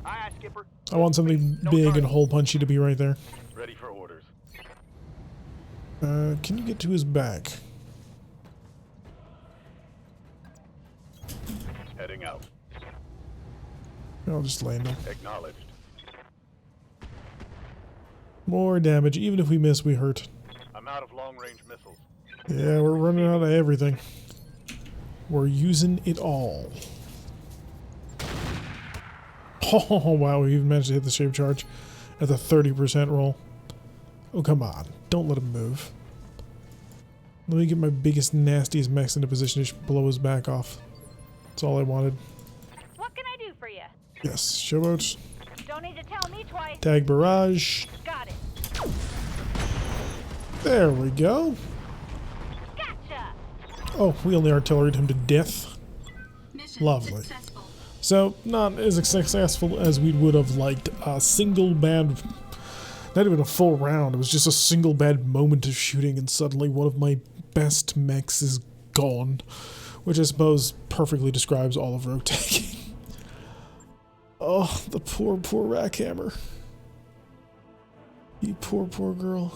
Aye, aye, Skipper. I want something No big target. and hole punchy to be right there. Ready for orders. Can you get to his back? Heading out. I'll just land him. Acknowledged. More damage. Even if we miss, we hurt. I'm out of long-range missiles. Yeah, we're running out of everything. We're using it all. Oh, wow, we even managed to hit the shape charge at the 30% roll. Oh, come on. Don't let him move. Let me get my biggest, nastiest mechs into position to blow his back off. That's all I wanted. What can I do for you? Yes, showboat. Don't need to tell me twice. Tag barrage. Got it. There we go. Gotcha. Oh, we only artilleried him to death. Lovely. So, not as successful as we would have liked. A single bad, not even a full round, it was just a single bad moment of shooting and suddenly one of my best mechs is gone. Which I suppose perfectly describes all of RogueTech. Oh, the poor, poor Rackhammer. You poor, poor girl.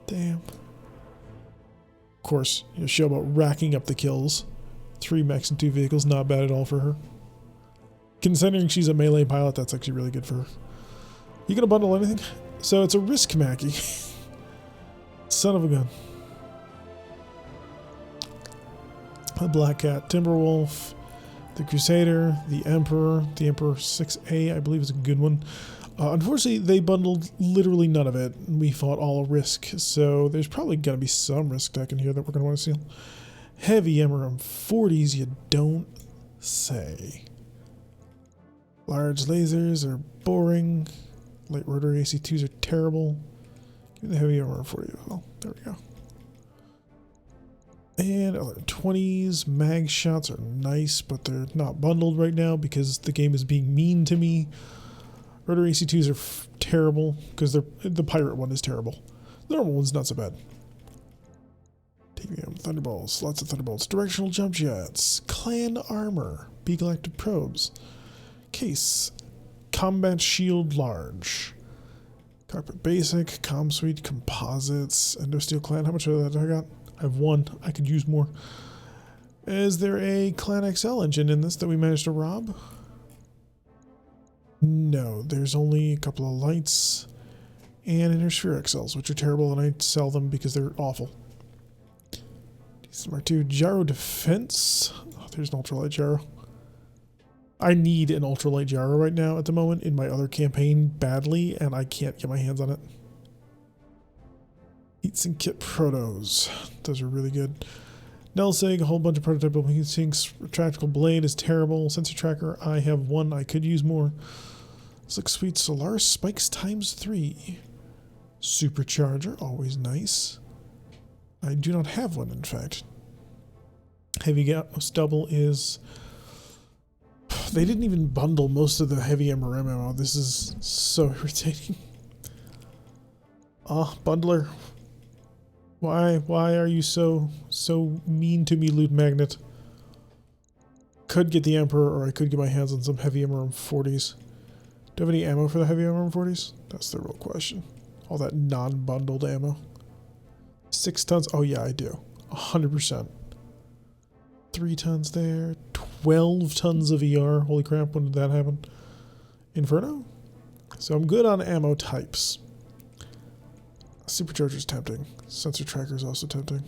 Damn. Of course, you know, show about racking up the kills. 3 mechs and 2 vehicles, not bad at all for her. Considering she's a melee pilot, that's actually really good for her. You gonna bundle anything? So it's a risk Mackie. Son of a gun. The Black Cat, Timberwolf, the Crusader, the Emperor 6A, I believe is a good one. Unfortunately, they bundled literally none of it. We fought all risk, so there's probably going to be some risk tech in here that we're going to want to seal. Heavy MRM40s, you don't say. Large lasers are boring. Light rotary AC2s are terrible. Give me the heavy MRM40. Oh, there we go. And other 20s, mag shots are nice, but they're not bundled right now because the game is being mean to me. Rotary AC2s are terrible because the pirate one is terrible. The normal one's not so bad. TVM, Thunderbolts, lots of Thunderbolts, directional jump jets, clan armor, Beagle active probes, case, combat shield large, cockpit basic, comm suite, composites, endosteel clan. How much of that I got? I have 1. I could use more. Is there a Clan XL engine in this that we managed to rob? No, there's only a couple of lights and Intersphere XLs, which are terrible, and I sell them because they're awful. Mark 2 gyro defense. Oh, there's an ultralight gyro. I need an ultralight gyro right now at the moment in my other campaign badly, and I can't get my hands on it. Eats and kit protos. Those are really good. Nelsig, a whole bunch of prototype heatsinks. Retractable blade is terrible. Sensor tracker, I have 1. I could use more. This looks sweet. Solaris spikes ×3. Supercharger, always nice. I do not have one, in fact. Heavy stubble is... They didn't even bundle most of the heavy MRM ammo. This is so irritating. Ah, bundler. Why are you so mean to me, Loot Magnet? Could get the Emperor, or I could get my hands on some heavy MRM40s. Do I have any ammo for the heavy MRM40s? That's the real question. All that non-bundled ammo. 6 tons? Oh yeah, I do. 100%. 3 tons there. 12 tons of ER. Holy crap, when did that happen? Inferno? So I'm good on ammo types. Supercharger's tempting. Sensor tracker is also tempting.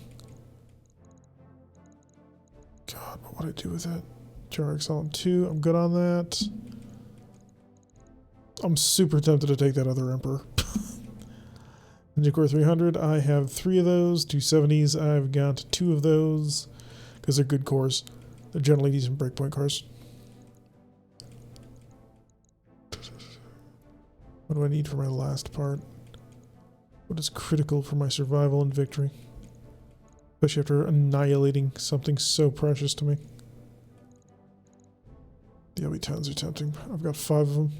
God, what would I do with that? JRXL 2, I'm good on that. I'm super tempted to take that other Emperor. Ninja Core 300, I have 3 of those. 270s, I've got 2 of those. Because they're good cores. They're generally decent breakpoint cars. What do I need for my last part? What is critical for my survival and victory? Especially after annihilating something so precious to me. The LB-10s are tempting. I've got 5 of them.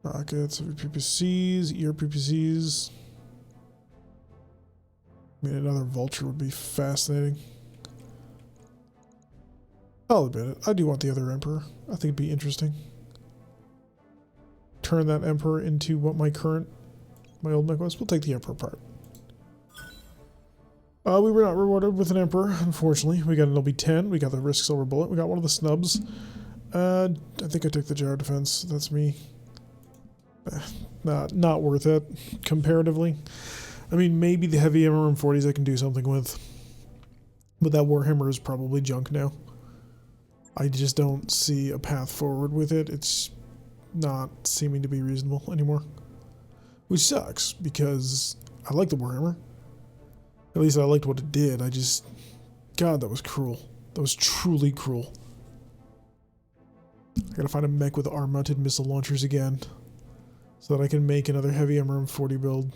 Rockets, heavy PPCs, ER PPCs. I mean, another vulture would be fascinating. I'll admit it. I do want the other emperor. I think it'd be interesting. Turn that emperor into what my old mech was. We'll take the emperor part. We were not rewarded with an emperor, unfortunately. We got an LB-10. We got the risk silver bullet. We got one of the snubs. I think I took the gyro defense. That's me. Not worth it, comparatively. I mean, maybe the heavy MRM-40s I can do something with. But that Warhammer is probably junk now. I just don't see a path forward with it. It's not seeming to be reasonable anymore. Which sucks, because I like the Warhammer. At least I liked what it did. God, that was cruel. That was truly cruel. I gotta find a mech with arm-mounted missile launchers again, so that I can make another heavy MRM-40 build,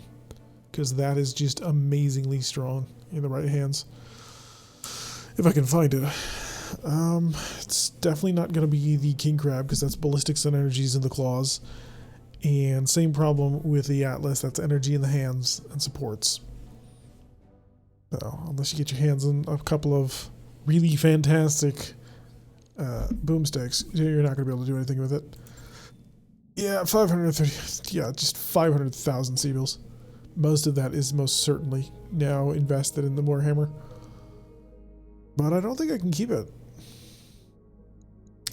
because that is just amazingly strong in the right hands. If I can find it. It's definitely not going to be the King Crab, because that's ballistics and energies in the claws. And same problem with the Atlas, that's energy in the hands and supports. So, unless you get your hands on a couple of really fantastic boomsticks, you're not going to be able to do anything with it. Yeah, 530, yeah, just 500,000 Seabills. Most of that is most certainly now invested in the Warhammer. But I don't think I can keep it.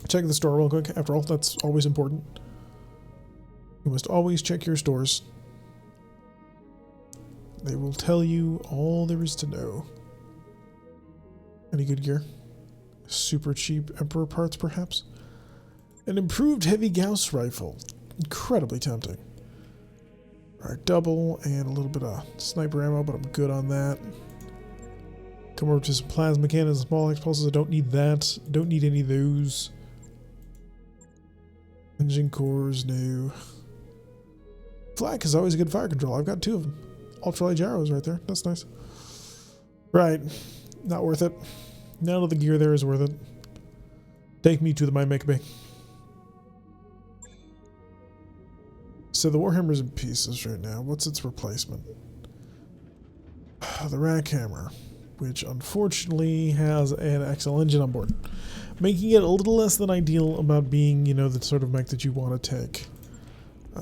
Check the store real quick. After all, that's always important. You must always check your stores. They will tell you all there is to know. Any good gear? Super cheap Emperor parts, perhaps? An improved heavy Gauss rifle. Incredibly tempting. Alright, double and a little bit of sniper ammo, but I'm good on that. Come over to some plasma cannons and small expulses. I don't need that. Don't need any of those. Engine cores, no. Flak is always a good fire control. I've got 2 of them. Ultralight gyros right there. That's nice. Right. Not worth it. None of the gear there is worth it. Take me to the My Mech Bay. So the Warhammer's in pieces right now. What's its replacement? The Rack Hammer, which unfortunately has an XL engine on board, making it a little less than ideal about being, you know, the sort of mech that you want to take.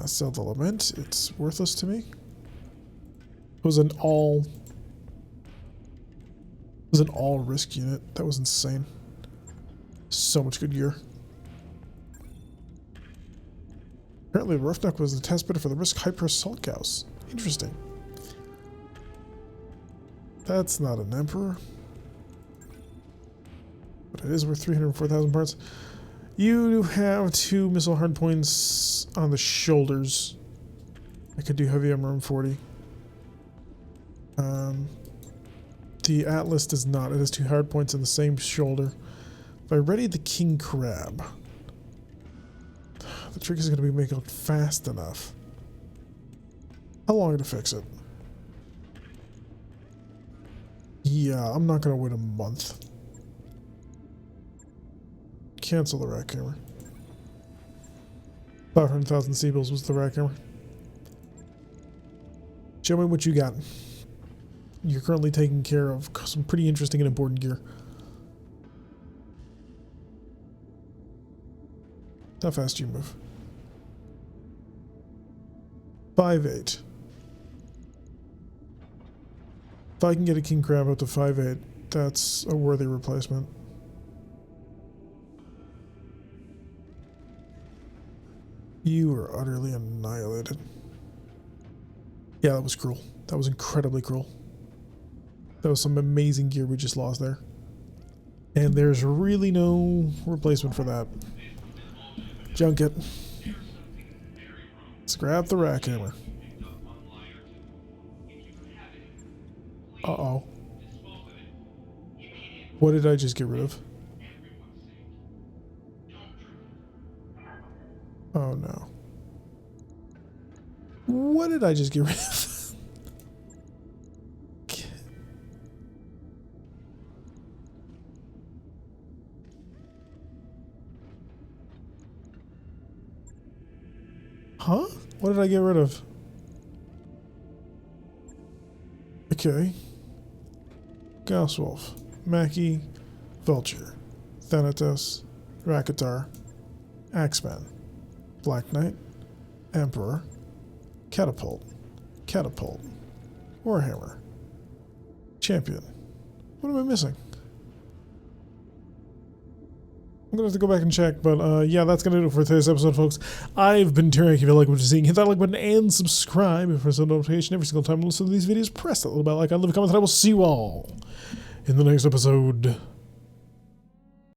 Stealth element, it's worthless to me. It was an all risk unit. That was insane. So much good gear. Apparently, Roughneck was the test bed for the risk hyper assault Gauss. Interesting. That's not an Emperor. But it is worth 304,000 parts. You have 2 missile hardpoints on the shoulders. I could do heavy MRM-40. The Atlas does not. It has 2 hardpoints in the same shoulder. If I ready the King Crab, the trick is going to be making it fast enough. How long to fix it? Yeah, I'm not going to wait a month. Cancel the Rack Hammer. 500,000 Seabills was the Rack Hammer. Show me what you got. You're currently taking care of some pretty interesting and important gear. How fast do you move? 5'8". If I can get a King Crab up to 5'8", that's a worthy replacement. You were utterly annihilated. Yeah, that was cruel. That was incredibly cruel. That was some amazing gear we just lost there. And there's really no replacement for that. Junk it. Scrap the Rack Hammer. Uh-oh. What did I just get rid of? Oh no. What did I just get rid of? Huh? What did I get rid of? Okay. Gausswolf, Mackie, Vulture, Thanatos, Rakatar, Axeman, Black Knight, Emperor, Catapult, Warhammer, Champion. What am I missing? I'm gonna have to go back and check, but yeah, that's gonna do it for today's episode, folks. I've been Terry. If you like what you're seeing, hit that like button and subscribe for some notification every single time you listen to these videos. Press that little bell icon, leave a comment, and I will see you all in the next episode.